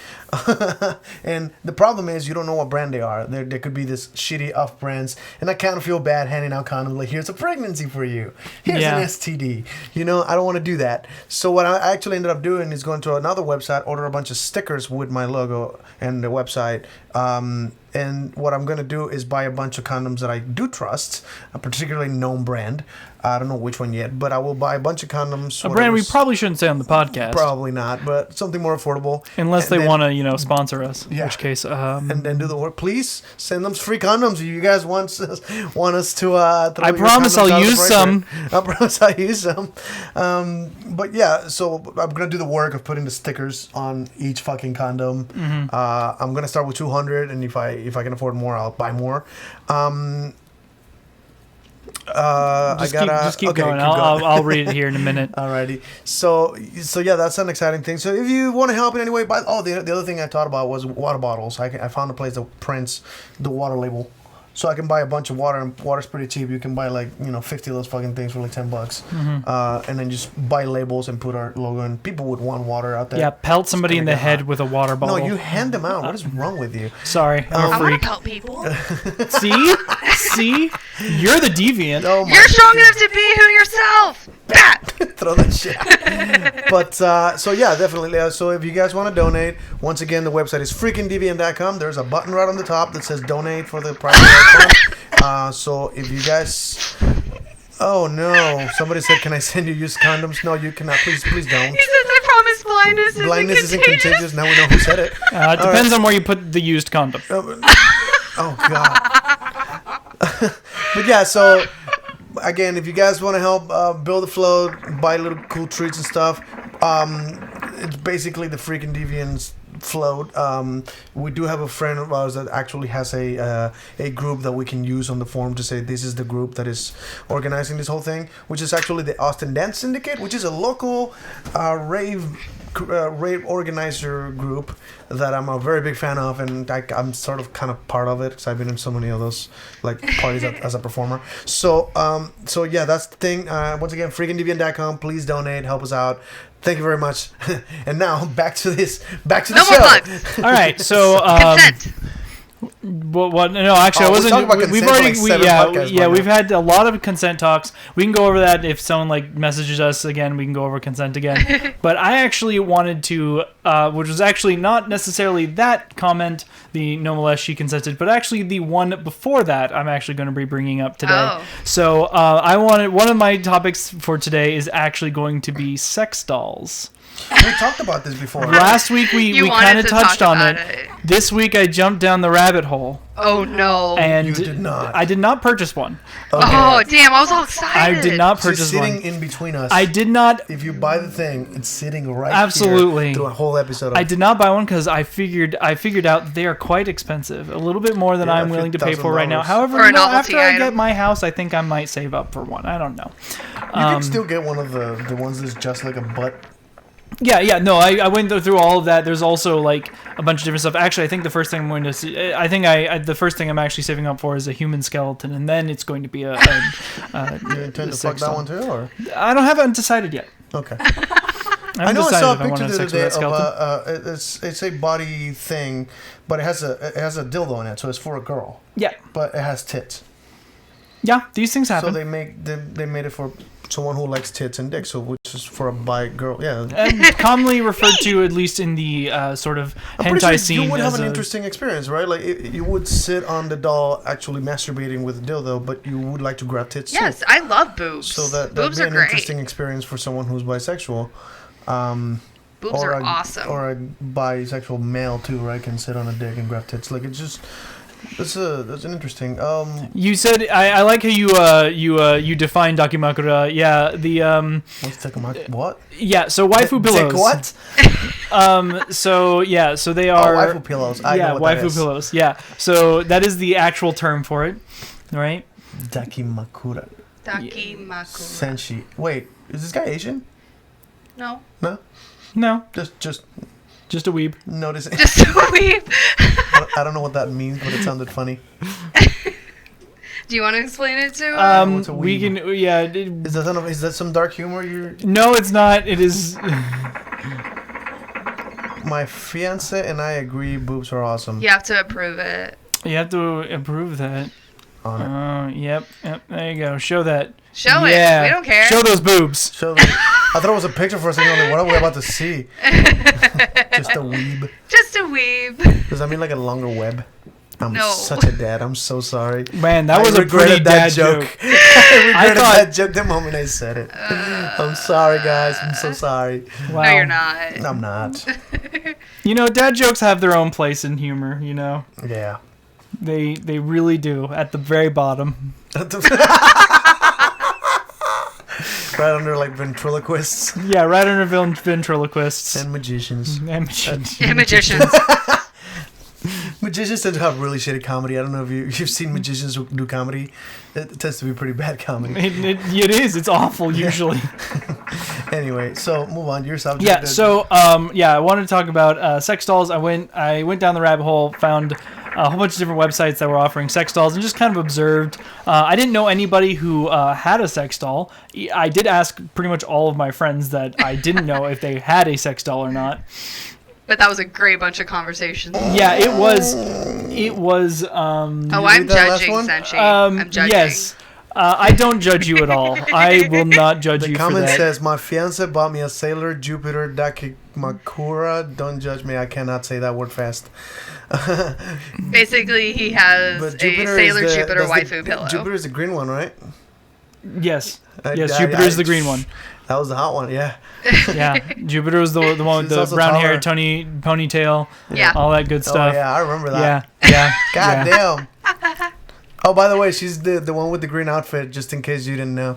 And the problem is you don't know what brand they are. There could be this shitty off brands, and I kind of feel bad handing out condoms like, here's a pregnancy for you, here's an STD. I don't want to do that. So what I actually ended up doing is going to another website, order a bunch of stickers with my logo and the website. And what I'm going to do is buy a bunch of condoms that I do trust, a particularly known brand. I don't know which one yet, but I will buy a bunch of condoms. A brand we probably shouldn't say on the podcast. Probably not, but something more affordable. Unless they want to, sponsor us. In which case, and then do the work. Please send them free condoms if you guys want us to. I promise I'll use some. I promise I'll use some. But yeah, so I'm gonna do the work of putting the stickers on each fucking condom. Mm-hmm. I'm gonna start with 200, and if I can afford more, I'll buy more. Just keep going. I'll read it here in a minute. Alrighty. So yeah, that's an exciting thing. So if you want to help in any way, the other thing I thought about was water bottles. I found a place that prints the water label. So I can buy a bunch of water, and water's pretty cheap. You can buy 50 of those fucking things for like $10. Mm-hmm. And then just buy labels and put our logo in. People would want water out there. Yeah, pelt somebody in the head with a water bottle. No, you hand them out. What is wrong with you? Sorry, I'm a I want freak. to pelt people. See? You're the deviant. Oh my You're strong enough to be who yourself. Throw that shit. But so yeah, definitely. So if you guys want to donate, once again, the website is freakingdeviant.com. There's a button right on the top that says donate for the private fund. So if you guys, oh no, somebody said, can I send you used condoms? No, you cannot. Please don't. He says, I promise blindness isn't contagious. Now we know who said it. It depends on where you put the used condom. Oh god. But yeah, so again, if you guys want to help build a float, buy little cool treats and stuff, it's basically the Freaking Deviants float. We do have a friend of ours that actually has a group that we can use on the forum to say this is the group that is organizing this whole thing, which is actually the Austin Dance Syndicate, which is a local rave organizer group that I'm a very big fan of, and I'm sort of kind of part of it because I've been in so many of those parties as a performer. So yeah, that's the thing. Once again, freakingdeviant.com. Please donate, help us out. Thank you very much. And now back to the show. More plugs. All right, so consent. What? No, actually, I wasn't. We've already. We've had a lot of consent talks. We can go over that if someone messages us again. We can go over consent again. But I actually wanted to, which was actually not necessarily that comment, the no molest she consented, but actually the one before that. I'm actually going to be bringing up today. Oh. So I wanted one of my topics for today is actually going to be sex dolls. We talked about this before. Last week we kind of touched on it. This week I jumped down the rabbit hole. Oh no! And you did not. I did not purchase one. Okay. Oh damn! I was all excited. I did not purchase one. It's sitting in between us. I did not. If you buy the thing, it's sitting right Absolutely. here through a whole episode. I did not buy one because I figured out they are quite expensive, a little bit more than I'm willing to pay for right now. However, for a novelty after I item. get my house, I think I might save up for one. I don't know. You can still get one of the ones that's just like a butt. Yeah. No, I went through all of that. There's also like a bunch of different stuff. Actually, I think the first thing I'm going to see, the first thing I'm actually saving up for is a human skeleton, and then it's going to be a you intend to fuck that one too, or? I haven't decided yet. Okay. I know I saw a I picture the the other day of it's a body thing, but it has a dildo in it, so it's for a girl. Yeah. But it has tits. Yeah, these things happen. So they made it for someone who likes tits and dicks, so which is for a bi girl. Yeah. And commonly referred to, at least in the sort of hentai scene. You would have an interesting experience, right? Like you would sit on the doll actually masturbating with a dildo, but you would like to grab tits. Yes, too. I love boobs. So that'd boobs be are an great. interesting experience for someone who's bisexual. Boobs are awesome. Or a bisexual male too, right? Can sit on a dick and grab tits. Like it's just. That's an interesting. You said I like how you define dakimakura. Yeah, the What's dakimakura? What? Yeah, so waifu pillows. What? So they are waifu pillows. I know what that waifu is. pillows. Yeah, so that is the actual term for it, right? Dakimakura. Dakimakura. Senshi. Wait, is this guy Asian? No. No. Just a weeb. Noticing. Just a weeb. I don't know what that means, but it sounded funny. Do you want to explain it to us? We can. Yeah. Is that some dark humor? No, it's not. It is. My fiance and I agree. Boobs are awesome. You have to approve it. You have to approve that. On it. Yep. There you go. Show that. Show it. We don't care. Show those boobs. I thought it was a picture for a second. Like, what are we about to see? Just a weeb. Just a weeb. Does that mean like a longer web? I'm No. such a dad. I'm so sorry. Man, that was a pretty regretted dad joke. I regretted that joke the moment I said it. I'm sorry, guys. I'm so sorry. Wow. No, you're not. I'm not. You know, dad jokes have their own place in humor. You know. Yeah. They really do. At the very bottom. Right under like ventriloquists. Yeah, right under ventriloquists. And magicians. And magicians. Magicians tend to have really shitty comedy. I don't know if you've seen magicians who do comedy. It tends to be pretty bad comedy. It is. It's awful usually. Anyway, so move on to your subject. Yeah. So I wanted to talk about sex dolls. I went down the rabbit hole, found a whole bunch of different websites that were offering sex dolls, and just kind of observed. I didn't know anybody who had a sex doll. I did ask pretty much all of my friends that I didn't know if they had a sex doll or not. But that was a great bunch of conversations. Yeah, it was. I'm judging, Senshi. I'm judging. Yes. I don't judge you at all. I will not judge you for that. The comment says, my fiance bought me a Sailor Jupiter Dakimakura. Don't judge me. I cannot say that word fast. Basically, he has a Sailor Jupiter waifu pillow. Jupiter is the green one, right? Yes. Jupiter is the green one. That was the hot one, yeah. Yeah, Jupiter was the one with the brown hair, ponytail, all that good stuff. Oh, yeah, I remember that. Yeah. God damn. Oh, by the way, she's the one with the green outfit, just in case you didn't know.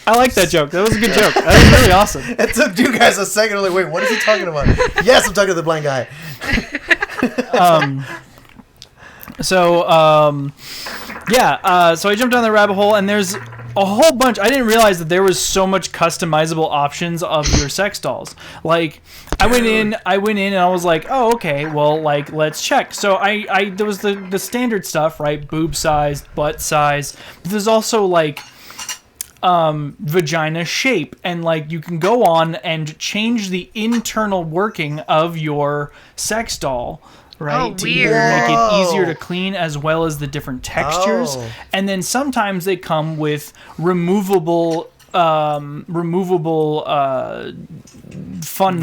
I like that joke. That was a good joke. That was really awesome. It took you guys a second. I'm like, wait, what is he talking about? Yes, I'm talking to the blind guy. So I jumped down the rabbit hole, and there's a whole bunch. I didn't realize that there was so much customizable options of your sex dolls. Like, I went in and I was like, oh, okay, well, like, let's check. So there was the standard stuff, right? Boob size, butt size. But there's also like vagina shape, and like you can go on and change the internal working of your sex doll. Right, to either make it easier to clean as well as the different textures. And then sometimes they come with removable fun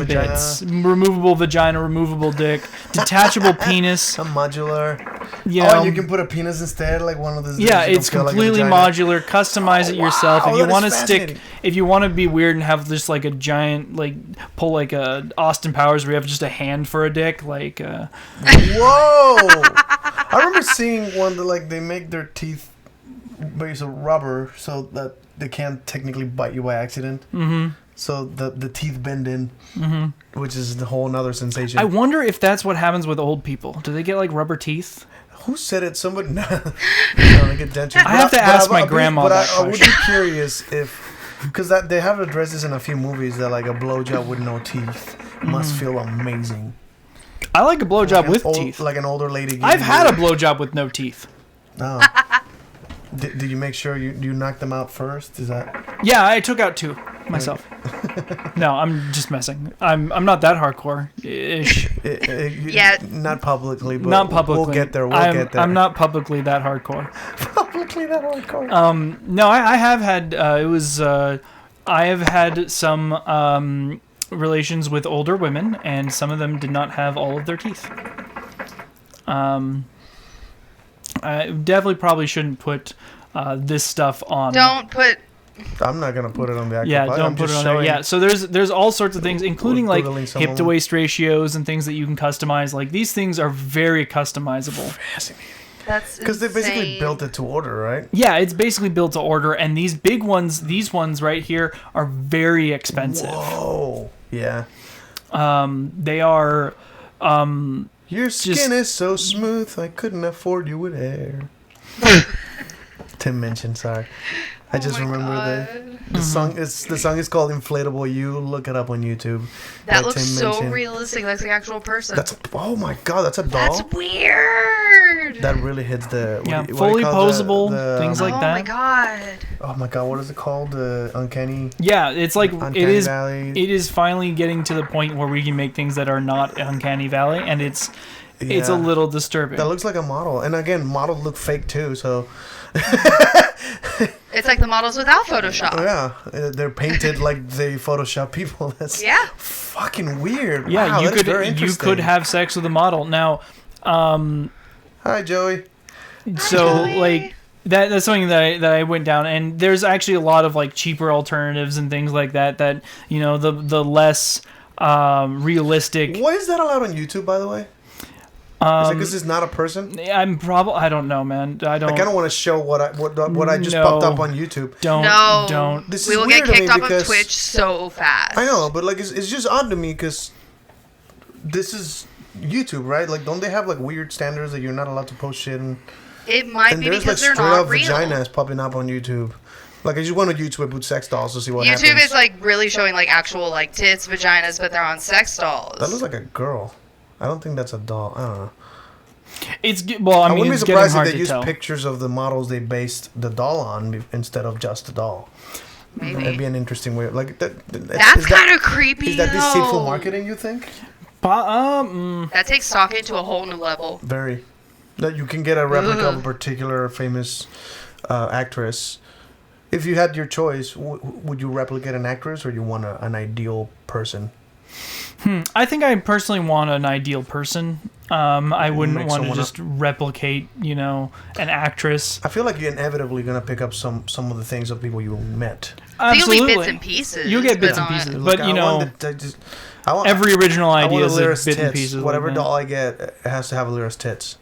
bits, removable vagina, removable dick, detachable penis, a modular. And you can put a penis instead, like one of those. Yeah, it's completely modular. Customize it yourself if you want to stick. If you want to be weird and have just like a giant, like pull like a Austin Powers where you have just a hand for a dick, like. Whoa! I remember seeing one that like they make their teeth based of rubber so that they can't technically bite you by accident. Mm-hmm. So the teeth bend in, which is the whole another sensation. I wonder if that's what happens with old people. Do they get like rubber teeth? Who said it? Somebody. No, I get dentures. I have to ask my grandma But that I would be question. curious because they have addressed this in a few movies that like a blowjob with no teeth must feel amazing. I like a blowjob with Old, teeth. like an older lady. I've giving had you- a blowjob with no teeth. Oh. Did you make sure you knocked them out first? Is that? Yeah, I took out 2 myself. No, I'm just messing. I'm not that hardcore ish. Yeah. Not publicly, but Not publicly. We'll get there. We'll get there. I'm not publicly that hardcore. publicly that hardcore. No, I have had. I have had some relations with older women, and some of them did not have all of their teeth. I definitely probably shouldn't put this stuff on. Don't put. I'm not gonna put it on the actual Yeah, podcast. don't I'm put it just on there. showing- Yeah, so there's all sorts of things, including like Googling some hip of to them. waist ratios and things that you can customize. Like these things are very customizable. Fascinating. That's Because they basically insane. built it to order, right? Yeah, it's basically built to order, and these big ones, these ones right here, are very expensive. Whoa. Yeah. They are. Your skin is so smooth, I couldn't afford you with hair. Tim mentioned, sorry. I just remember the song. The song is called "Inflatable You." Look it up on YouTube. That by looks Tim so Minchin. realistic. That's the actual person. Oh my god, that's a doll. That's weird. That really hits the Yeah, what do you fully call posable, things like Oh that. my god. Oh my god, what is it called? The uncanny. Yeah, it's like Uncanny it is. Valley. It is finally getting to the point where we can make things that are not uncanny valley, and it's a Yeah. little disturbing. That looks like a model, and again, models look fake too. So It's like the models without Photoshop. yeah, they're painted like they Photoshop people. That's Yeah. fucking weird. Yeah, Wow, you that is very could interesting. have sex with a model now. Hi, Joey. So like that's something that I went down, and there's actually a lot of like cheaper alternatives and things like that. That the less realistic. Why is that allowed on YouTube, by the way? Is it because it's not a person? I don't know, man. I don't. Like, I don't want to show what I just popped up on YouTube. Don't. This We is will weird get to me kicked off of because- Twitch so fast. I know, but like it's just odd to me because this is YouTube, right? Like, don't they have like weird standards that you're not allowed to post shit and It might and be there's like because they're straight not up real. vaginas popping up on YouTube. Like, I just went on YouTube with sex dolls to see what YouTube happens. is like really showing like actual like tits, vaginas, but they're on sex dolls. That looks like a girl. I don't think that's a doll. I don't know. It's well. I mean, wouldn't be it's getting surprised if hard they to used tell. pictures of the models they based the doll on instead of just the doll. Maybe. That'd be an interesting way. Like That's kind of creepy. Is that deceitful though. marketing? You think? That takes stalking to a whole new level. Very. That you can get a replica of a Ugh. particular famous actress. If you had your choice, would you replicate an actress or you want an ideal person? I think I personally want an ideal person. I wouldn't Make want to someone just replicate, an actress. I feel like you're inevitably gonna pick up some of the things of people you met. Absolutely. You'll get bits and pieces. You'll get bits but and not- pieces, Look, but I want every original I idea want is a a Lyra's bit and tits. pieces. Whatever like that. doll I get, it has to have Lyra's tits.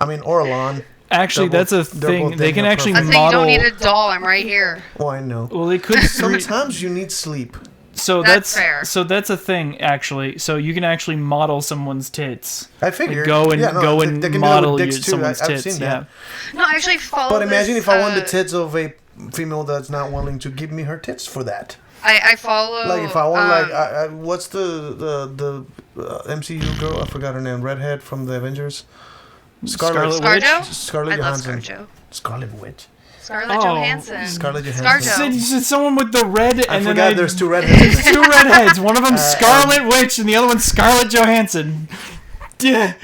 I mean, or Alon. Actually, They're that's a both- they're thing. both They in can the actually profile. I say you model. don't need a doll. I'm right here. Oh, I know. Well, they could. Sometimes you need sleep. So That's fair. So that's a thing, actually. So you can actually model someone's tits. I figured. Go and Yeah, no, go they- and they can do that model with you dicks too. someone's I've tits. seen Yeah. that. No, I actually follow. But imagine this, if I want the tits of a female that's not willing to give me her tits for that. I follow. Like if I want what's the MCU girl? I forgot her name. Redhead from the Avengers. Scarlet Witch? ScarJo? Scarlett I love Johansson. ScarJo. Scarlet Witch. Scarlett Oh, Johansson. Scarlett Johansson. ScarJo. You said someone with the red, I and then forgot there's two redheads. There's two redheads. One of them's Scarlet Witch, and the other one's Scarlett Johansson. Yeah.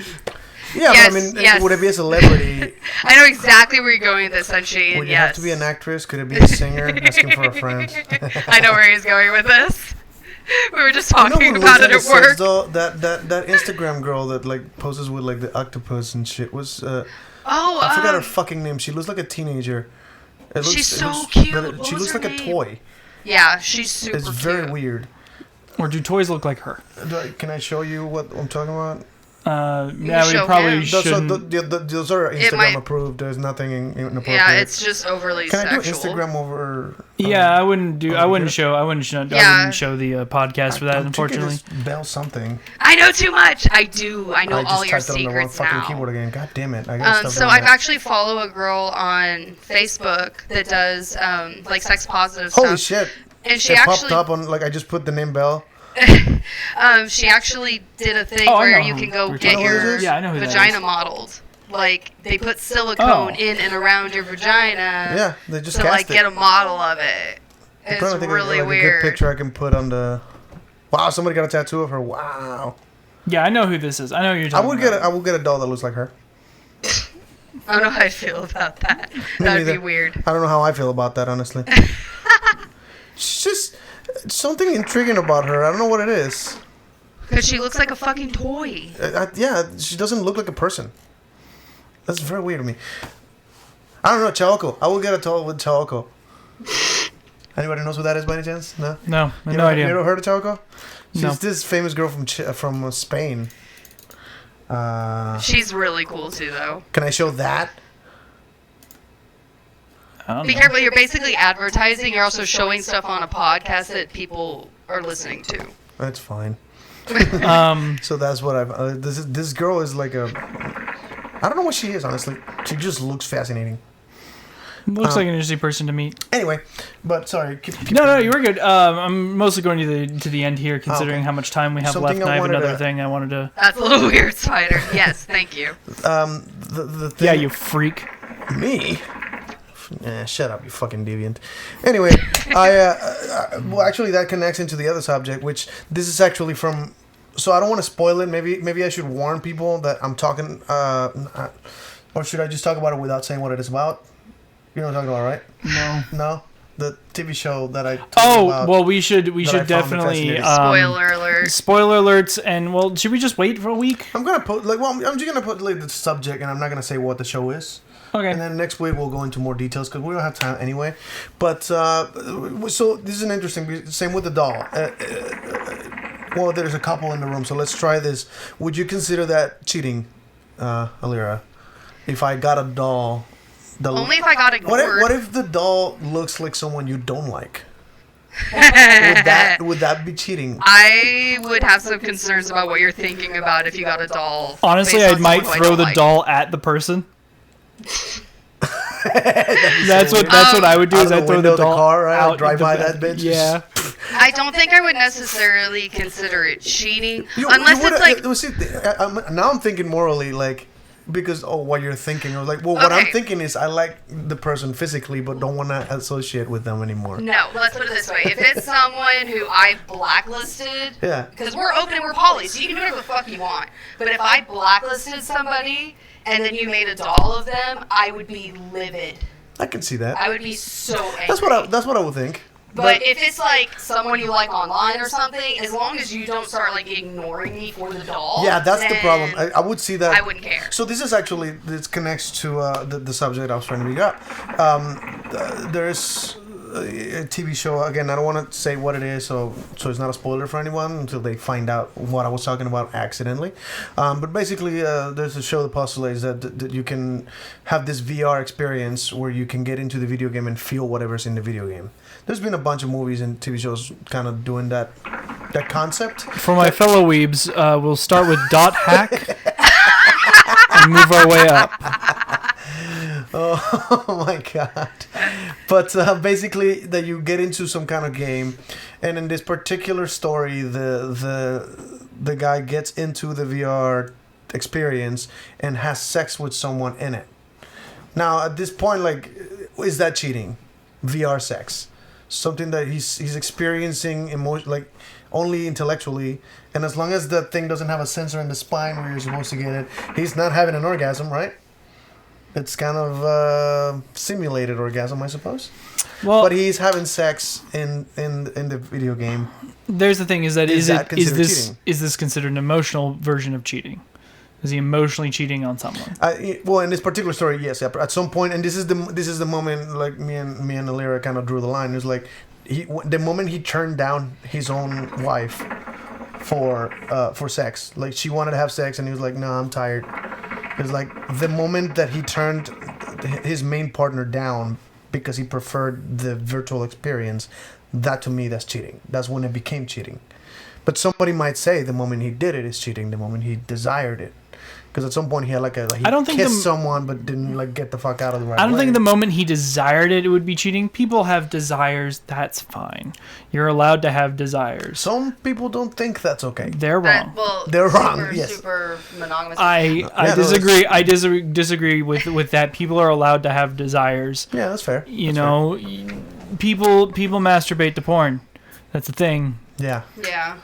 Yeah, Yes, but I mean, yes. would it be a celebrity? I know exactly where you're going with this, Sunshine. Would you Yes. have to be an actress? Could it be a singer? Asking for a friend. I know where he's going with this. We were just You know talking who about looks it like at work. sex doll? That Instagram girl that like poses with like the octopus and shit was. I forgot her fucking name. She looks like a teenager. She's so cute. But What she was looks her like name? a toy. Yeah, she's super It's very cute. weird. Or do toys look like her? Can I show you what I'm talking about? Yeah, we show probably him. shouldn't. Those are It Instagram might- approved. There's nothing inappropriate. Yeah, it's just overly Can I do sexual. Instagram over? Yeah, I wouldn't do. I wouldn't here? show. I wouldn't show. I Yeah. wouldn't show the podcast for that. I'm Unfortunately. thinking it's Bell something. I know too much. I do. I know I all just your typed it on the wrong secrets fucking now. keyboard again. God damn it! I gotta stop So doing I've that. actually follow a girl on Facebook that does like sex positive Holy stuff. shit! And she it actually popped up on like I just put the name Bell. she actually did a thing Oh, I where know you who can go we're get talking your about. Yeah, I know who that vagina is. modeled. Like they put silicone Oh. in and around your vagina. Yeah, they just to cast like it. get a model of it. I'm It's trying to think really of like a weird. good picture I can put on the. Wow, somebody got a tattoo of her. Wow. Yeah, I know who this is. I know who you're I talking would about. get I will get a doll that looks like her. I don't know how I feel about that. Me That'd be neither. weird. I don't know how I feel about that, honestly. It's just something intriguing about her. I don't know what it is. Because she looks like a fucking toy. Yeah, she doesn't look like a person. That's very weird to me. I don't know, Chaoko. I will get a doll with Chaoko. Anybody knows who that is by any chance? No? No, I have You no idea. You ever heard of Chaoko? She's No. this famous girl from Spain. She's really cool too, though. Can I show that? I don't Be know. careful, you're basically advertising. You're also showing stuff on a podcast that people are listening to. That's fine. Um, So that's what I've. This girl is like a. I don't know what she is, honestly. She just looks fascinating. looks like an interesting person to meet. Anyway, but sorry. Keep No, you were good. I'm mostly going to the end here, considering okay. how much time we have Something left. And I I have wanted another to- thing I wanted to. That's a little weird, Spider. Yes, thank you. The thing, Yeah, you freak. Me? Shut up, you fucking deviant. Anyway, well, actually, that connects into the other subject, which this is actually from. So I don't want to spoil it. Maybe I should warn people that I'm talking. Or should I just talk about it without saying what it is about? You know what I'm talking about, right? No. No, the TV show that I. Told Oh you about well, we should that I found definitely fascinating. Spoiler alert. spoiler alerts, and well, should we just wait for a week? I'm gonna put I'm just gonna put like the subject, and I'm not gonna say what the show is. Okay. And then next week we'll go into more details because we don't have time anyway. But so this is an interesting. Same with the doll. Well, there's a couple in the room, so let's try this. Would you consider that cheating, Alira? If I got a doll, Only if I got ignored. what if the doll looks like someone you don't like? would that be cheating? I would have some concerns about what you're thinking about if you got a doll. Honestly, based I on might someone who throw don't the like. doll at the person. That's what I would do. Out Is of I the throw window the of the doll car, right? out Drive the by back. that bitch. Yeah. I don't think I would necessarily consider it cheating, You unless would- it's like see, now I'm thinking morally, like, because what you're thinking, I was like, well, what I'm Okay. thinking is I like the person physically, but don't want to associate with them anymore. no. Let's put it this way: if it's someone who I blacklisted, Yeah. because we're open and we're poly, so you can do whatever the fuck you want. But if I blacklisted somebody and then you made a doll of them, I would be livid. I can see that. I would be so angry. That's what I would think. But if it's like someone you like online or something, as long as you don't start like ignoring me for the doll, Yeah, that's the then problem. I would see that. I wouldn't care. So this is actually, this connects to the subject I was trying to bring up. There's a TV show, again, I don't want to say what it is, so it's not a spoiler for anyone until they find out what I was talking about accidentally. But basically, there's a show that postulates that you can have this VR experience where you can get into the video game and feel whatever's in the video game. There's been a bunch of movies and TV shows kind of doing that concept. For my fellow weebs, we'll start with dot hack and move our way up. Oh my god! But basically, that you get into some kind of game, and in this particular story, the guy gets into the VR experience and has sex with someone in it. Now, at this point, like, is that cheating? VR sex, something that he's experiencing like only intellectually, and as long as that thing doesn't have a sensor in the spine where you're supposed to get it, he's not having an orgasm, right? It's kind of simulated orgasm, I suppose. Well, But he's having sex in the video game. there's the thing: is that Is that considered cheating? is this considered an emotional version of cheating? Is he emotionally cheating on someone? Well, in this particular story, yes. At some point, and this is the moment, like me and Alira kind of drew the line. It was like the moment he turned down his own wife, for sex. Like she wanted to have sex, and he was like, "No, I'm tired." It's like the moment that he turned his main partner down because he preferred the virtual experience. That to me, that's cheating. That's when it became cheating. But somebody might say the moment he did it is cheating. The moment he desired it. Because at some point he had I don't think kissed someone but didn't like get the fuck out of the right I don't way. think the moment he desired it, it would be cheating. People have desires. That's fine. You're allowed to have desires. Some people don't think that's okay. They're wrong. They're wrong. Yes. Super monogamous. I disagree. I disagree with that. People are allowed to have desires. Yeah, that's fair. You know, people masturbate to porn. That's a thing. Yeah. Yeah.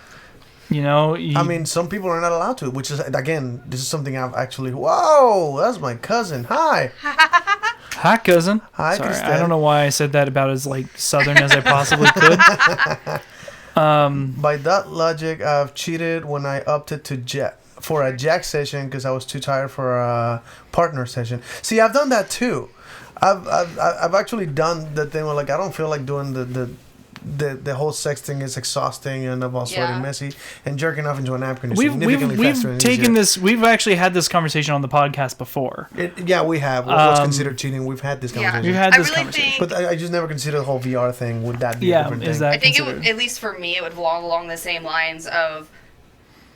You know, I mean, some people are not allowed to, which is, again, this is something I've actually... Whoa, that's my cousin. Hi. Hi, cousin. Hi, Sorry, Christine. I don't know why I said that about as, like, southern as I possibly could. By that logic, I've cheated when I opted to for a jack session because I was too tired for a partner session. See, I've done that, too. I've actually done the thing where, like, I don't feel like doing the whole sex thing is exhausting and I'm all sweaty and messy, and jerking off into a napkin is significantly faster and easier. We've actually had this conversation on the podcast before. Yeah, we have. What's considered cheating? We've had this conversation. We've had this conversation. But I just never considered the whole VR thing. Would that be a different thing? I think it would, at least for me, it would belong along the same lines of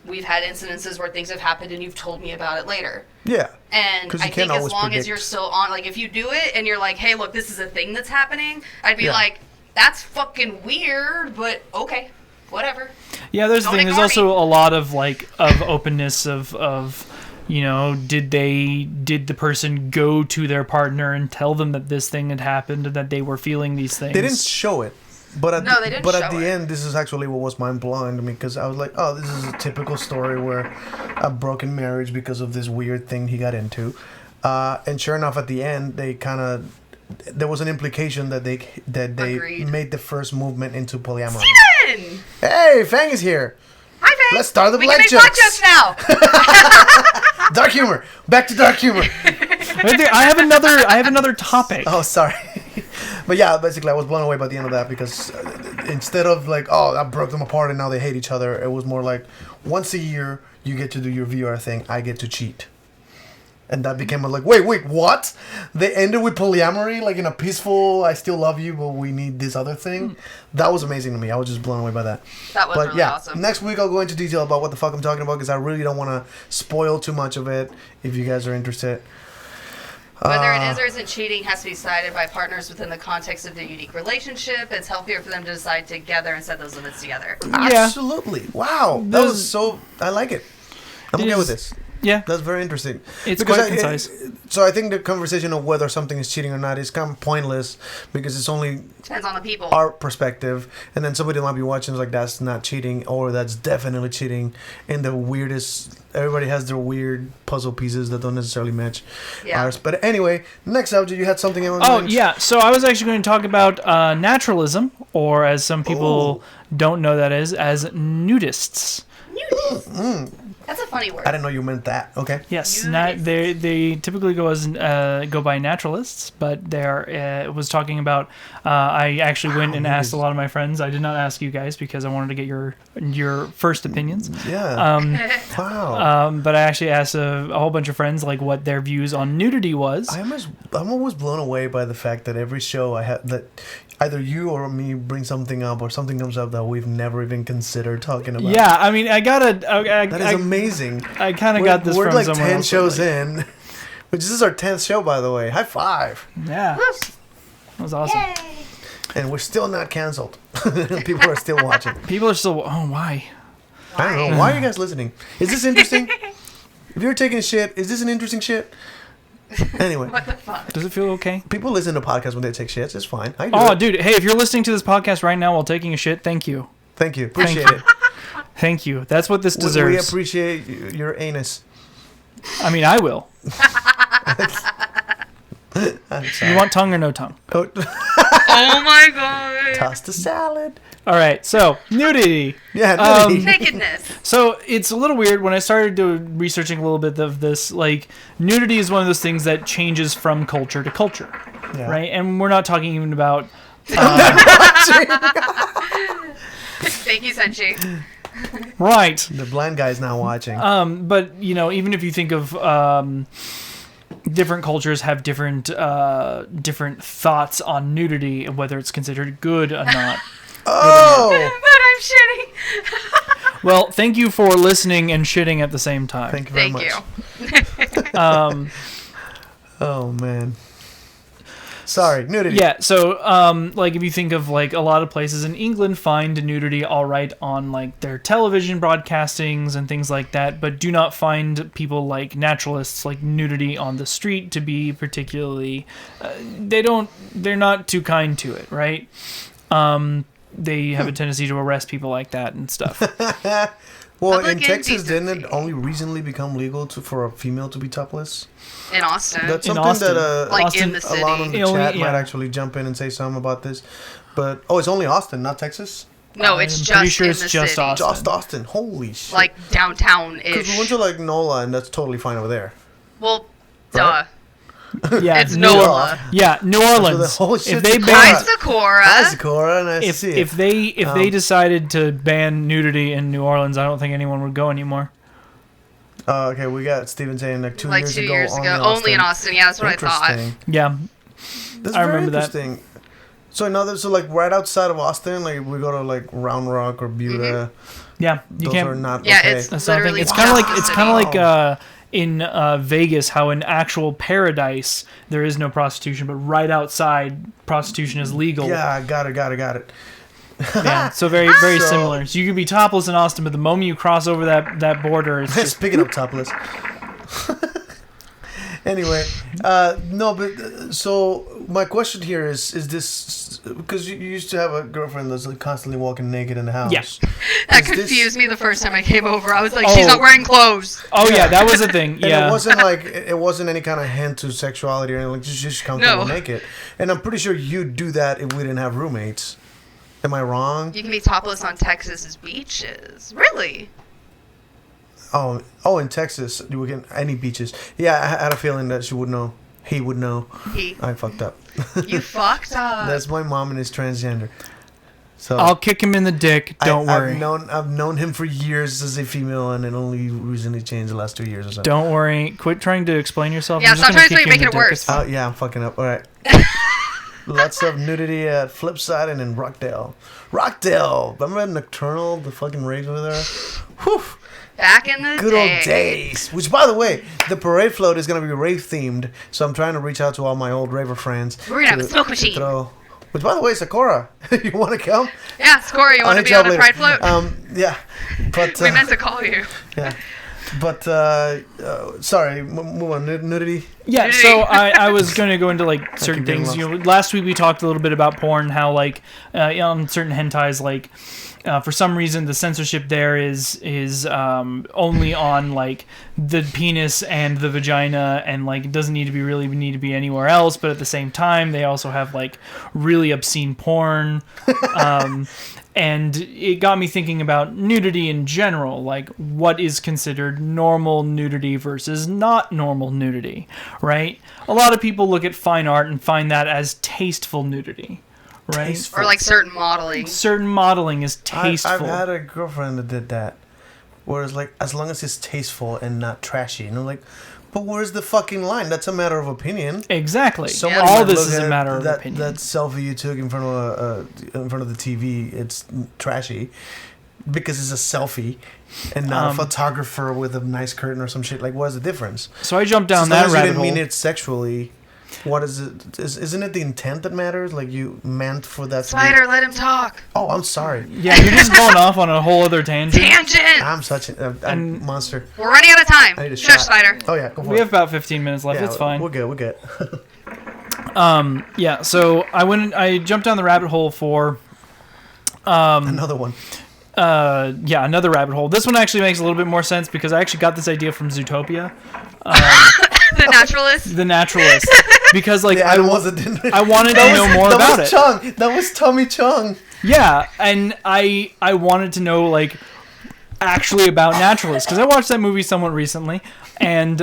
we've had incidences where things have happened and you've told me about it later. Yeah. And I think as long as you're still on, like if you do it and you're like, hey, look, this is a thing that's happening, I'd be like, that's fucking weird, but okay, whatever. Yeah, there's the thing. There's also a lot of of openness of you know, did the person go to their partner and tell them that this thing had happened and that they were feeling these things? They didn't show it. But at they didn't at the end, this is actually what was mind blowing to me, because I was like, oh, this is a typical story where a broken marriage because of this weird thing he got into, and sure enough, at the end, there was an implication that they Agreed. made the first movement into polyamory. Steven! Hey, Fang is here. Hi, Fang. Let's start the we black can make jokes. black jokes now. Dark humor. Back to dark humor. I have another topic. Oh, sorry. But yeah, basically, I was blown away by the end of that, because instead of like, oh, I broke them apart and now they hate each other, it was more like, once a year you get to do your VR thing, I get to cheat. And that became like, wait, what? They ended with polyamory, like in a peaceful, I still love you, but we need this other thing. That was amazing to me. I was just blown away by that. That was really awesome. Next week I'll go into detail about what the fuck I'm talking about, because I really don't want to spoil too much of it if you guys are interested. Whether it is or isn't cheating has to be decided by partners within the context of their unique relationship. It's healthier for them to decide together and set those limits together. Absolutely. Wow. That was so... I like it. I'm okay with this. Yeah. That's very interesting. It's quite concise. So I think the conversation of whether something is cheating or not is kind of pointless, because it's only... Depends on the people. Our perspective. And then somebody might be watching like, that's not cheating, or that's definitely cheating. And the weirdest... Everybody has their weird puzzle pieces that don't necessarily match ours. But anyway, next subject, you had something in mind? Oh, yeah. So I was actually going to talk about naturalism, or as some people don't know that is, as nudists. Nudists? That's a funny word. I didn't know you meant that. Okay. Yes, they typically go by naturalists, but they was talking about. I actually went and asked a lot of my friends. I did not ask you guys because I wanted to get your first opinions. Yeah. Wow. But I actually asked a whole bunch of friends like what their views on nudity was. I'm always blown away by the fact that every show I have that. Either you or me bring something up, or something comes up that we've never even considered talking about. Yeah, I mean, that is amazing. I kind of got this from like someone 10 else, shows in, which this is our 10th show, by the way. High five. Yeah. That was awesome. Yay. And we're still not canceled. People are still watching. People are still... Oh, why? I don't know. Why are you guys listening? Is this interesting? If you're taking a shit, is this an interesting shit? Anyway. What the fuck? Does it feel okay? People listen to podcasts when they take shits. It's fine. Dude. Hey, if you're listening to this podcast right now while taking a shit, thank you. Thank you. Appreciate it. Thank you. That's what this deserves. We appreciate your anus. I mean, I will. You want tongue or no tongue? Oh my god. Toss the salad. All right, so nudity. Yeah, nudity. Nakedness. So it's a little weird when I started researching a little bit of this. Like, nudity is one of those things that changes from culture to culture, right? And we're not talking even about. Thank you, Senshi. Right. The blind guy's not watching. But even if you think of different cultures have different thoughts on nudity and whether it's considered good or not. Oh! But I'm shitting. Well, thank you for listening and shitting at the same time. Thank you very Thank much. you. Oh man. Sorry, nudity. Yeah, so like if you think of like a lot of places in England find nudity all right on like their television broadcastings and things like that, but do not find people like naturalists like nudity on the street to be particularly they're not too kind to it, right? They have a tendency to arrest people like that and stuff. Well, Public in Texas, indecency. didn't it only recently become legal for a female to be topless? In Austin. That's In something Austin. that Like Austin, in the city. Alon in the It only- chat might yeah. actually jump in and say something about this. But it's only Austin, not Texas. No, it's I'm just pretty sure in it's the just city. Austin. Just Austin. Holy shit. Like Because downtown-ish. we went to like NOLA and that's totally fine over there. Well, Right? duh. Yeah, It's New- NOLA. Yeah, New Orleans. whole shit If they to ban, Hi, Sakura. Hi, Sakura. Nice to if see you. if they decided to ban nudity in New Orleans, I don't think anyone would go anymore. Okay, we got Steven saying like 2 Like years 2 ago. years ago. Only in Austin. Yeah, that's what I thought. Interesting. Yeah, That's I very remember that. interesting. So so like right outside of Austin, like we go to like Round Rock or Buda. yeah, you Those can't. are not Yeah, okay. it's That's something. literally It's kind of like just in Vegas, how in actual paradise there is no prostitution, but right outside prostitution is legal. Yeah, got it. Yeah, so very very similar. So you can be topless in Austin, but the moment you cross over that border, it's just Speaking of topless. Anyway, no, but so my question here is this because you used to have a girlfriend that's like constantly walking naked in the house? Yeah. That Is this- confused me the first time I came over. I was like, she's Oh. not wearing clothes. oh yeah, that was a thing. And Yeah, it wasn't any kind of hint to sexuality or anything. Like she's just comfortable No. naked. And I'm pretty sure you'd do that if we didn't have roommates. Am I wrong? You can be topless on Texas's beaches. Really? Oh, in Texas, you would get any beaches. Yeah, I had a feeling that she would know. He would know. He. I fucked up. You fucked up. That's my mom and his transgender. So I'll kick him in the dick. Don't worry. I've known him for years as a female, and it only recently changed the last 2 years or so. Don't worry. Quit trying to explain yourself. Yeah, I'm just stop gonna trying to kick you in make the it dick. worse. It's fine. Oh yeah, I'm fucking up. All right. Lots of nudity at Flipside and in Rockdale. Remember Nocturnal, the fucking rave over there? Whew. Back in the Good day. old days. Which, by the way, the parade float is going to be rave themed, so I'm trying to reach out to all my old raver friends. We're gonna have a to- smoke to machine. throw- Which, by the way, Sakura, you want to come? Yeah, Score, you I'll want to hit be you on up the later. pride float? Yeah, but We meant to call you. yeah, but sorry, move on. Nudity. Yeah, so I was going to go into like certain getting things. lost. Last week we talked a little bit about porn, how like on certain hentais, like for some reason the censorship there is only on like the penis and the vagina, and like it doesn't need to be anywhere else. But at the same time, they also have like really obscene porn. And it got me thinking about nudity in general, like what is considered normal nudity versus not normal nudity, right? A lot of people look at fine art and find that as tasteful nudity, right? Tasteful. Or like certain modeling. Certain modeling is tasteful. I've had a girlfriend that did that, where it's like, as long as it's tasteful and not trashy, and I'm like, but where's the fucking line? That's a matter of opinion. Exactly. Somebody All might this look is a at matter of that, opinion. That selfie you took in front of the TV, it's trashy because it's a selfie and not a photographer with a nice curtain or some shit. Like, what is the difference? So I jumped down As long that as you rabbit didn't hole. mean it sexually. What is it? Isn't it the intent that matters? Like, you meant for that to be... Spider, let him talk. Oh, I'm sorry. Yeah, you're just going off on a whole other tangent. Tangent! I'm such a monster. We're running out of time. I need a Shush, shot. Spider. Oh, yeah, go for We it. have about 15 minutes left. Yeah, It's fine. We're good. Yeah, so I jumped down the rabbit hole for Another one. another rabbit hole. This one actually makes a little bit more sense because I actually got this idea from Zootopia, The naturalist. The Naturalist, because like The animals that didn't... I wanted to know more about it. Chung. That was Tommy Chung. Yeah, and I wanted to know like actually about naturalists because I watched that movie somewhat recently, and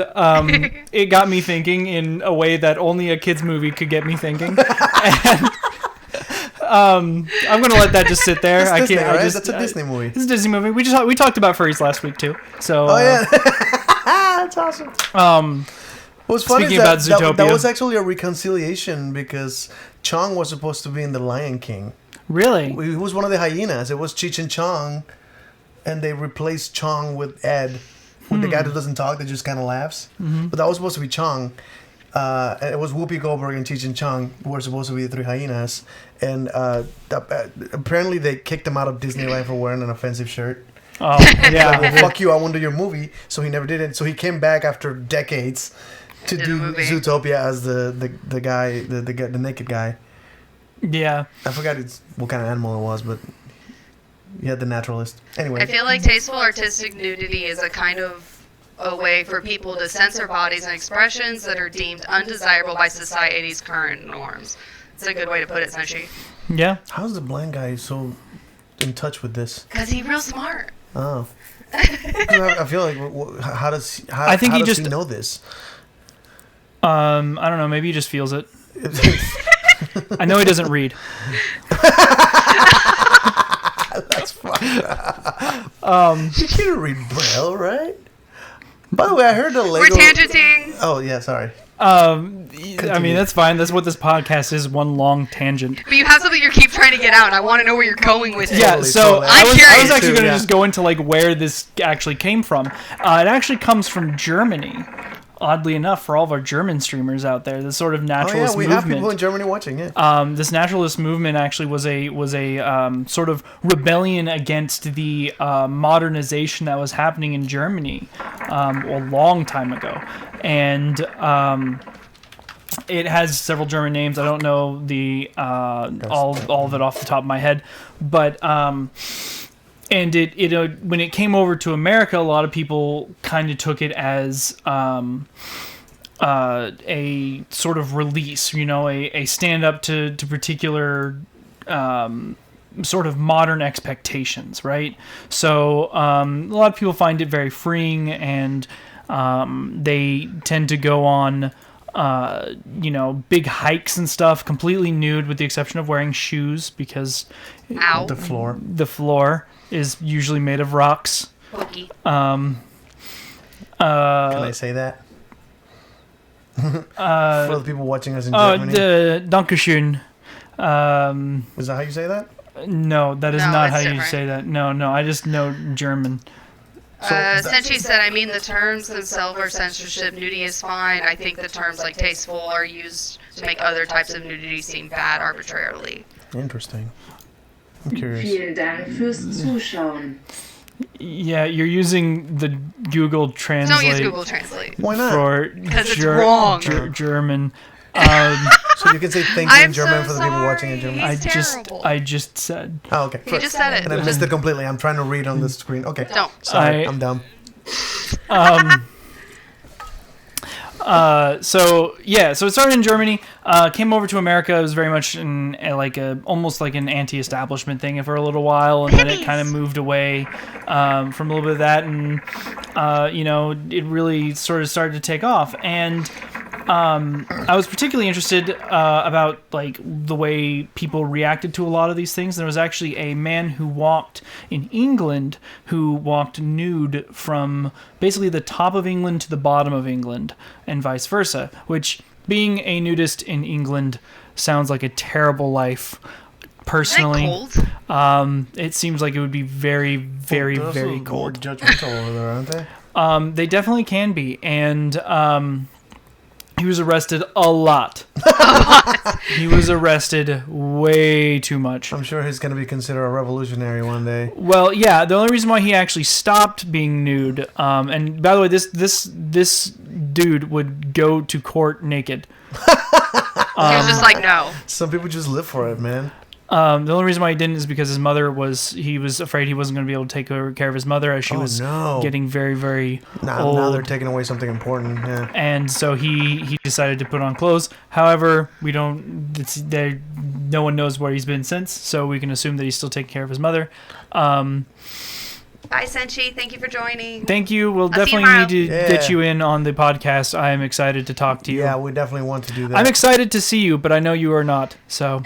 it got me thinking in a way that only a kids movie could get me thinking. And, I'm gonna let that just sit there. That's I Disney, can't. right? I just, That's a Disney movie. It's a Disney movie. We talked about furries last week too. So. Oh yeah. That's awesome. What's funny speaking is about that Zootopia, was actually a reconciliation because Chong was supposed to be in The Lion King. Really? He was one of the hyenas. It was Cheech and Chong, and they replaced Chong with Ed, with the guy that doesn't talk, that just kind of laughs. Mm-hmm. But that was supposed to be Chong. And it was Whoopi Goldberg and Cheech and Chong who were supposed to be the three hyenas. And apparently they kicked him out of Disneyland for wearing an offensive shirt. Oh, yeah. Like, well, fuck you, I won't do your movie. So he never did it. So he came back after decades to do Zootopia as the guy, the naked guy. Yeah. I forgot what kind of animal it was, but he had the naturalist. Anyway. I feel like tasteful artistic nudity is a kind of a way for people to censor bodies and expressions that are deemed undesirable by society's current norms. It's a good way to put it, Senshi. Yeah. How's the blind guy so in touch with this? Because he's real smart. Oh. I feel like how does he know this? I don't know. Maybe he just feels it. I know he doesn't read. That's fine. You can read Braille, right? By the way, I heard the Lego. We're tangenting. Oh yeah, sorry. I mean, that's fine. That's what this podcast is, one long tangent. But you have something you keep trying to get out, and I want to know where you're going with it. Yeah, so I'm I curious. was actually going to just go into like where this actually came from. It actually comes from Germany. Oddly enough, for all of our German streamers out there, this sort of naturalist movement. We have people in Germany watching. Yeah. This naturalist movement actually was a sort of rebellion against the modernization that was happening in Germany a long time ago, and it has several German names. I don't know the all of it off the top of my head, but. And it when it came over to America, a lot of people kind of took it as a sort of release, a stand up to particular sort of modern expectations, right? So a lot of people find it very freeing, and they tend to go on big hikes and stuff, completely nude with the exception of wearing shoes because the floor is usually made of rocks. Pokey. Can I say that? For the people watching us in Germany. Dankeschön. Is that how you say that? No, that is not how different. you say that. No, I just know German. Senshi said, I mean, the terms themselves are censorship. Nudity is fine. I think the terms like tasteful are used to make other types of nudity seem bad arbitrarily. Interesting. I'm curious. Vielen Dank fürs Zuschauen. Yeah, you're using the Google Translate. Don't use Google Translate. Why not? Because it's wrong. German. So you can say thank you in German for the people watching in German. I just said. Oh, okay. You just said it. And I missed it completely. I'm trying to read on the screen. Okay. Don't. Sorry, I'm dumb. So it started in Germany, came over to America. It was very much almost like an anti-establishment thing for a little while, and then it kind of moved away from a little bit of that, and it really sort of started to take off. And I was particularly interested about like the way people reacted to a lot of these things. There was actually a man who walked in England who walked nude from basically the top of England to the bottom of England and vice versa, which being a nudist in England sounds like a terrible life. Personally, it seems like it would be very, very, very cold. Judgmental over there, aren't they? They definitely can be, and he was arrested a lot. He was arrested way too much. I'm sure he's going to be considered a revolutionary one day. Well, yeah. The only reason why he actually stopped being nude, and by the way, this dude would go to court naked. He was just like, no. Some people just live for it, man. The only reason why he didn't is because his mother he was afraid he wasn't going to be able to take care of his mother as she was getting very, very old. Now they're taking away something important. Yeah. And so he decided to put on clothes. However, no one knows where he's been since, so we can assume that he's still taking care of his mother. Bye, Senshi. Thank you for joining. Thank you. We'll definitely need to get you in on the podcast. I am excited to talk to you. Yeah, we definitely want to do that. I'm excited to see you, but I know you are not. So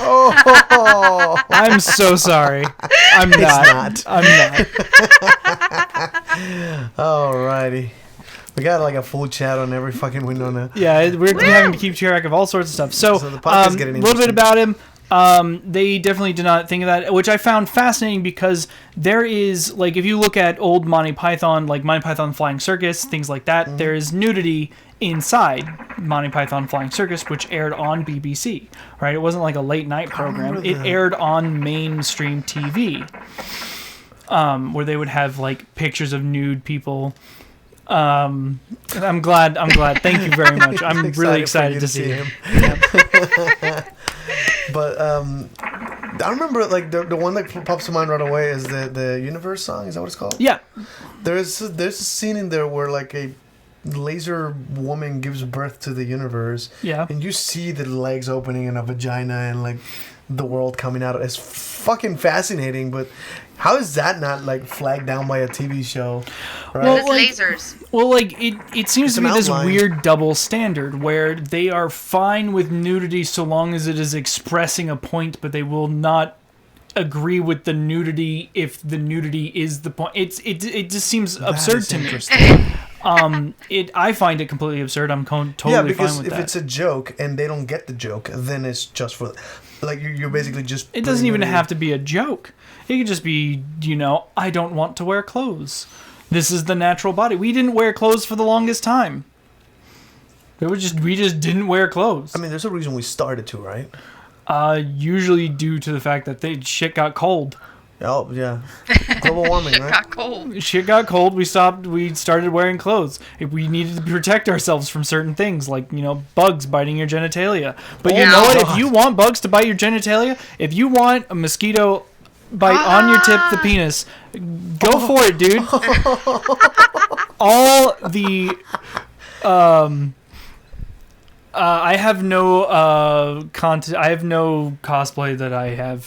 Oh, I'm so sorry. I'm not. I'm not. Alrighty. We got like a full chat on every fucking window now. Yeah, we're having to keep track of all sorts of stuff. So, the podcast is a getting little bit interesting. about him. They definitely did not think of that, which I found fascinating because there is, like, if you look at old Monty Python, like Monty Python Flying Circus, things like that, there is nudity inside Monty Python Flying Circus, which aired on BBC, right? It wasn't like a late night program. It aired on mainstream TV, where they would have like pictures of nude people. I'm glad. Thank you very much. I'm really excited to see him. But I remember like the one that pops to mind right away is the Universe song. Is that what it's called? Yeah. There's a scene in there where like a laser woman gives birth to the universe. Yeah. And you see the legs opening and a vagina and like the world coming out. It's fucking fascinating, but how is that not like flagged down by a TV show? Right? Well, it's lasers. Well, like it seems to an be this outline. weird double standard where they are fine with nudity so long as it is expressing a point, but they will not agree with the nudity if the nudity is the point. It just seems absurd to me. I find it completely absurd. I'm totally yeah, because fine with if that. it's a joke and they don't get the joke, then it's just for like you're basically just. It doesn't even have to be a joke. It could just be, I don't want to wear clothes. This is the natural body. We didn't wear clothes for the longest time. We just didn't wear clothes. I mean, there's a reason we started to, right? Usually due to the fact that shit got cold. Oh yeah, global warming, Shit right? got cold. Shit got cold. We started wearing clothes. If we needed to protect ourselves from certain things, like bugs biting your genitalia. But you know what? If you want bugs to bite your genitalia, if you want a mosquito bite on your tip, the penis, go for it, dude. All the I have no content. I have no cosplay that I have.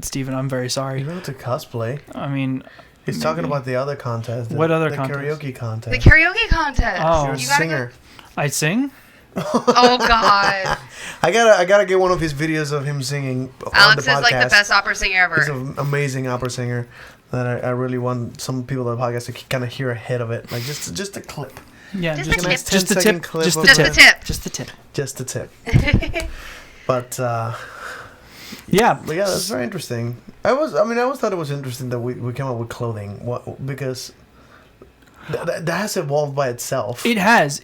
Steven, I'm very sorry. You don't have to cosplay. I mean, he's talking about the other contest. What other the contest? karaoke contest. The karaoke contest. Oh. You're a You gotta singer. I sing. Oh God. I gotta get one of his videos of him singing on Alex the podcast. is like the best opera singer He's ever. an amazing opera singer that I really want some people on the podcast to kind of hear ahead of it, like just a clip. Yeah, Just just, a just, tip. just the 10-second tip. clip Just of the Just the tip. tip. Just the tip. Just the tip. But Yeah. But yeah, that's very interesting. I always thought it was interesting that we came up with clothing. Because that has evolved by itself. It has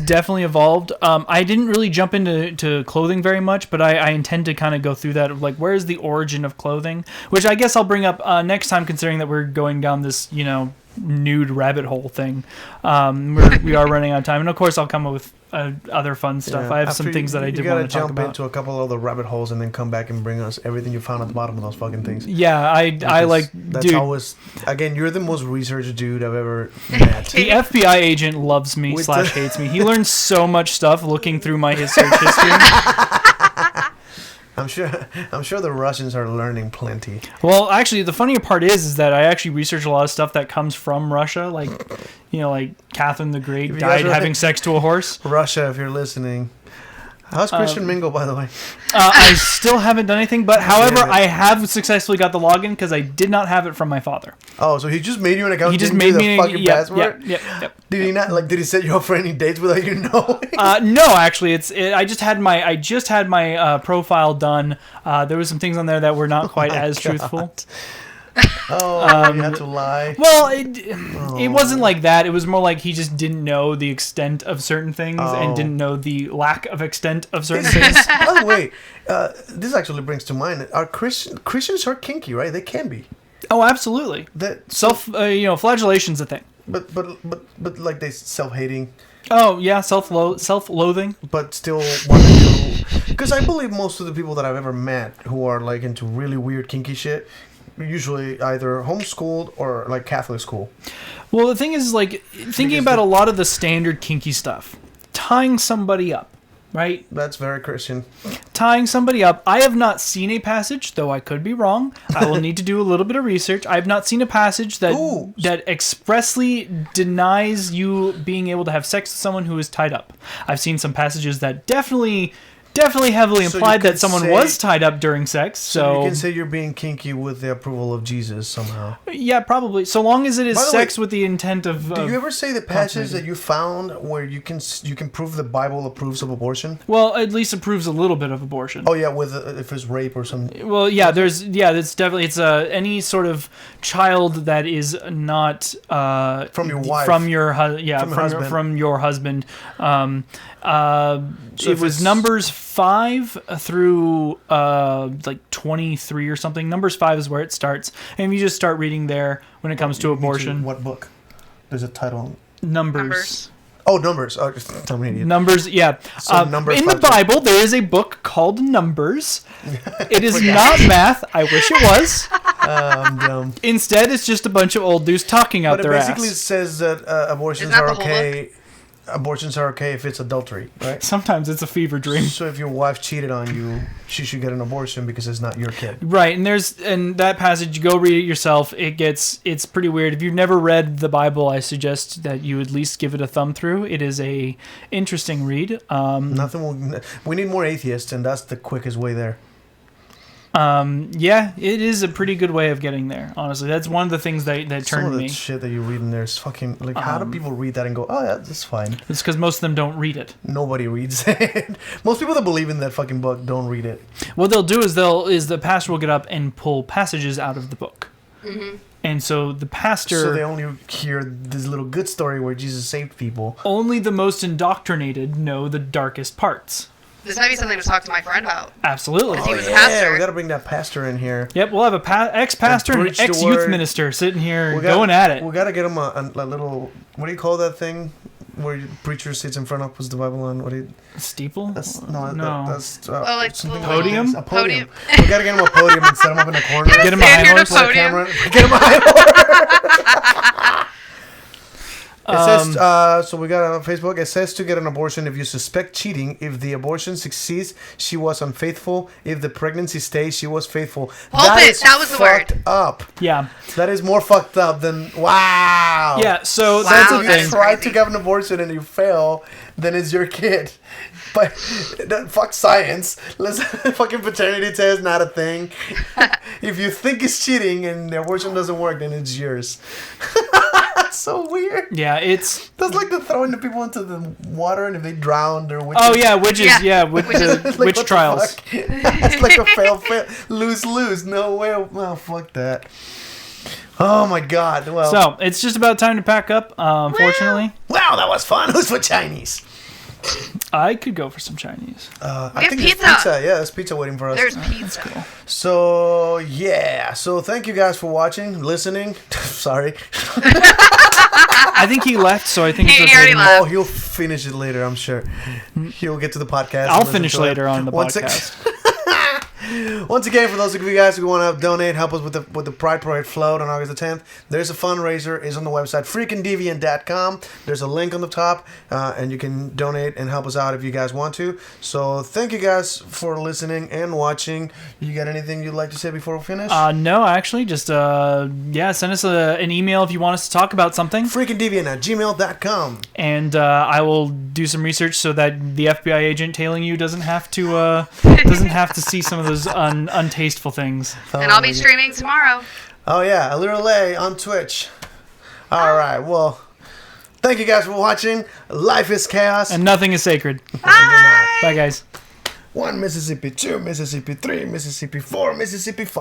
definitely evolved. I didn't really jump into clothing very much, but I intend to kind of go through that of like where's the origin of clothing, which I guess I'll bring up next time, considering that we're going down this nude rabbit hole thing. We are running out of time, and of course I'll come up with other fun stuff. Yeah. I have After some things that I did gotta want to talk jump about. into a couple of the rabbit holes and then come back and bring us everything you found at the bottom of those fucking things. Yeah, I like, That's dude. always, again, you're the most researched dude I've ever met. The FBI agent loves me / hates me. He learns so much stuff looking through my search history. I'm sure the Russians are learning plenty. Well, actually, the funnier part is that I actually research a lot of stuff that comes from Russia, like Catherine the Great If you died guys are- having sex to a horse. Russia, if you're listening. How's Christian Mingle, by the way? I still haven't done anything, but however, Damn it. I have successfully got the login because I did not have it from my father. Oh, so he just made you an account? He just didn't made give me you the fucking password? Yep. Did he not? Like, did he set you up for any dates without you knowing? No, actually, I just had my profile done. There was some things on there that were not quite as truthful. Oh, you had to lie. Well, it wasn't like that. It was more like he just didn't know the extent of certain things and didn't know the lack of extent of certain things. By the way, this actually brings to mind, are Christians are kinky, right? They can be. Oh, absolutely. That flagellation's a thing. But like they self-hating. Oh yeah, self-loathing. But still wanting to, because I believe most of the people that I've ever met who are like into really weird kinky shit, usually either homeschooled or like Catholic school. Well, the thing is, like, thinking about a lot of the standard kinky stuff, tying somebody up, right? That's very Christian. Tying somebody up. I have not seen a passage, though I could be wrong. I will need to do a little bit of research. I have not seen a passage that expressly denies you being able to have sex with someone who is tied up. I've seen some passages that definitely definitely heavily So you implied could that someone say- was tied up during sex. So you can say you're being kinky with the approval of Jesus somehow. yeah, probably. So long as it is By the sex way, with the intent of. Do you ever say the passage that you found where you can prove the Bible approves of abortion? Well, at least approves a little bit of abortion. Oh yeah, with if it's rape or something. Well, yeah, it's definitely any sort of child that is not from your wife, from your husband. From your husband. It was Numbers 5 through like 23 or something. Numbers 5 is where it starts, and you just start reading there when it comes to abortion. What book? There's a title. Numbers. Oh, Numbers. Oh, I'm an idiot. Numbers, yeah. So Numbers in the 5. Bible, there is a book called Numbers. It is not math. I wish it was. I'm dumb. Instead, it's just a bunch of old dudes talking out But it their basically ass. says that abortions Isn't that are the whole okay. Abortions are okay if it's adultery, right? Sometimes it's a fever dream. So if your wife cheated on you, she should get an abortion because it's not your kid. Right, and that passage, go read it yourself. It's pretty weird. If you've never read the Bible, I suggest that you at least give it a thumb through. It is a interesting read. We need more atheists, and that's the quickest way there. Yeah, it is a pretty good way of getting there. Honestly, that's one of the things that Some turned of the me. shit that you read in there is fucking like. How do people read that and go, "Oh yeah, that's fine"? It's because most of them don't read it. Nobody reads it. Most people that believe in that fucking book don't read it. What they'll do is the pastor will get up and pull passages out of the book. Mm-hmm. And so the pastor... So they only hear this little good story where Jesus saved people. Only the most indoctrinated know the darkest parts. This might be something to talk to my friend about. Absolutely. Because he was a Yeah, pastor. we gotta bring that pastor in here. Yep, we'll have a ex-pastor and preach the ex-youth word. minister sitting here We gotta- going at it. We gotta get him a little. What do you call that thing? Where the preacher sits in front of us, the Bible on. What do you? Steeple? That's No. that's Oh, like something Podium? a podium. We gotta get him a podium and set him up in a corner. Get him a Stand high here to horse. Put a podium. camera. Get him a high horse. It says, so we got it on Facebook. It says to get an abortion if you suspect cheating. If the abortion succeeds, she was unfaithful. If the pregnancy stays, she was faithful. That was the fucked word. up. Yeah. That is more fucked up than wow. Yeah, so Wow, that's the If that thing. you try crazy. to have an abortion and you fail, then it's your kid. But fuck science. Let's fucking paternity test not a thing. If you think it's cheating and the abortion doesn't work, then it's yours. That's so weird. Yeah, it's... That's like the throwing the people into the water, and if they drown, they're witches. Oh, yeah, witches. Yeah, Witches. the Like, witch what the trials. fuck? It's like a fail, lose. No way. Well, fuck that. Oh my god. Well, So, it's just about time to pack up, unfortunately. wow, that was fun. Who's for Chinese? I could go for some Chinese. I have think there's pizza. pizza. Yeah, there's pizza waiting for us. There's pizza. So yeah. So thank you guys for watching, listening. Sorry. I think he left, so I think He it's already okay. left. Oh, he'll finish it later. I'm sure. He'll get to the podcast. I'll and listen finish to it. later on the Once podcast. Once again, for those of you guys who want to donate, help us with the Pride Parade float on August the 10th. There's a fundraiser. It's on the website freakingdeviant.com. There's a link on the top, and you can donate and help us out if you guys want to. So thank you guys for listening and watching. You got anything you'd like to say before we finish? No, actually, just send us an email if you want us to talk about something, freakingdeviant@gmail.com. and I will do some research so that the FBI agent tailing you doesn't have to see some of those untasteful things. And I'll be streaming tomorrow. Oh yeah, a little late on Twitch. All right, well, thank you guys for watching. Life is chaos. And nothing is sacred. Bye. Bye, guys. 1 Mississippi, 2 Mississippi, 3 Mississippi, 4 Mississippi, 5.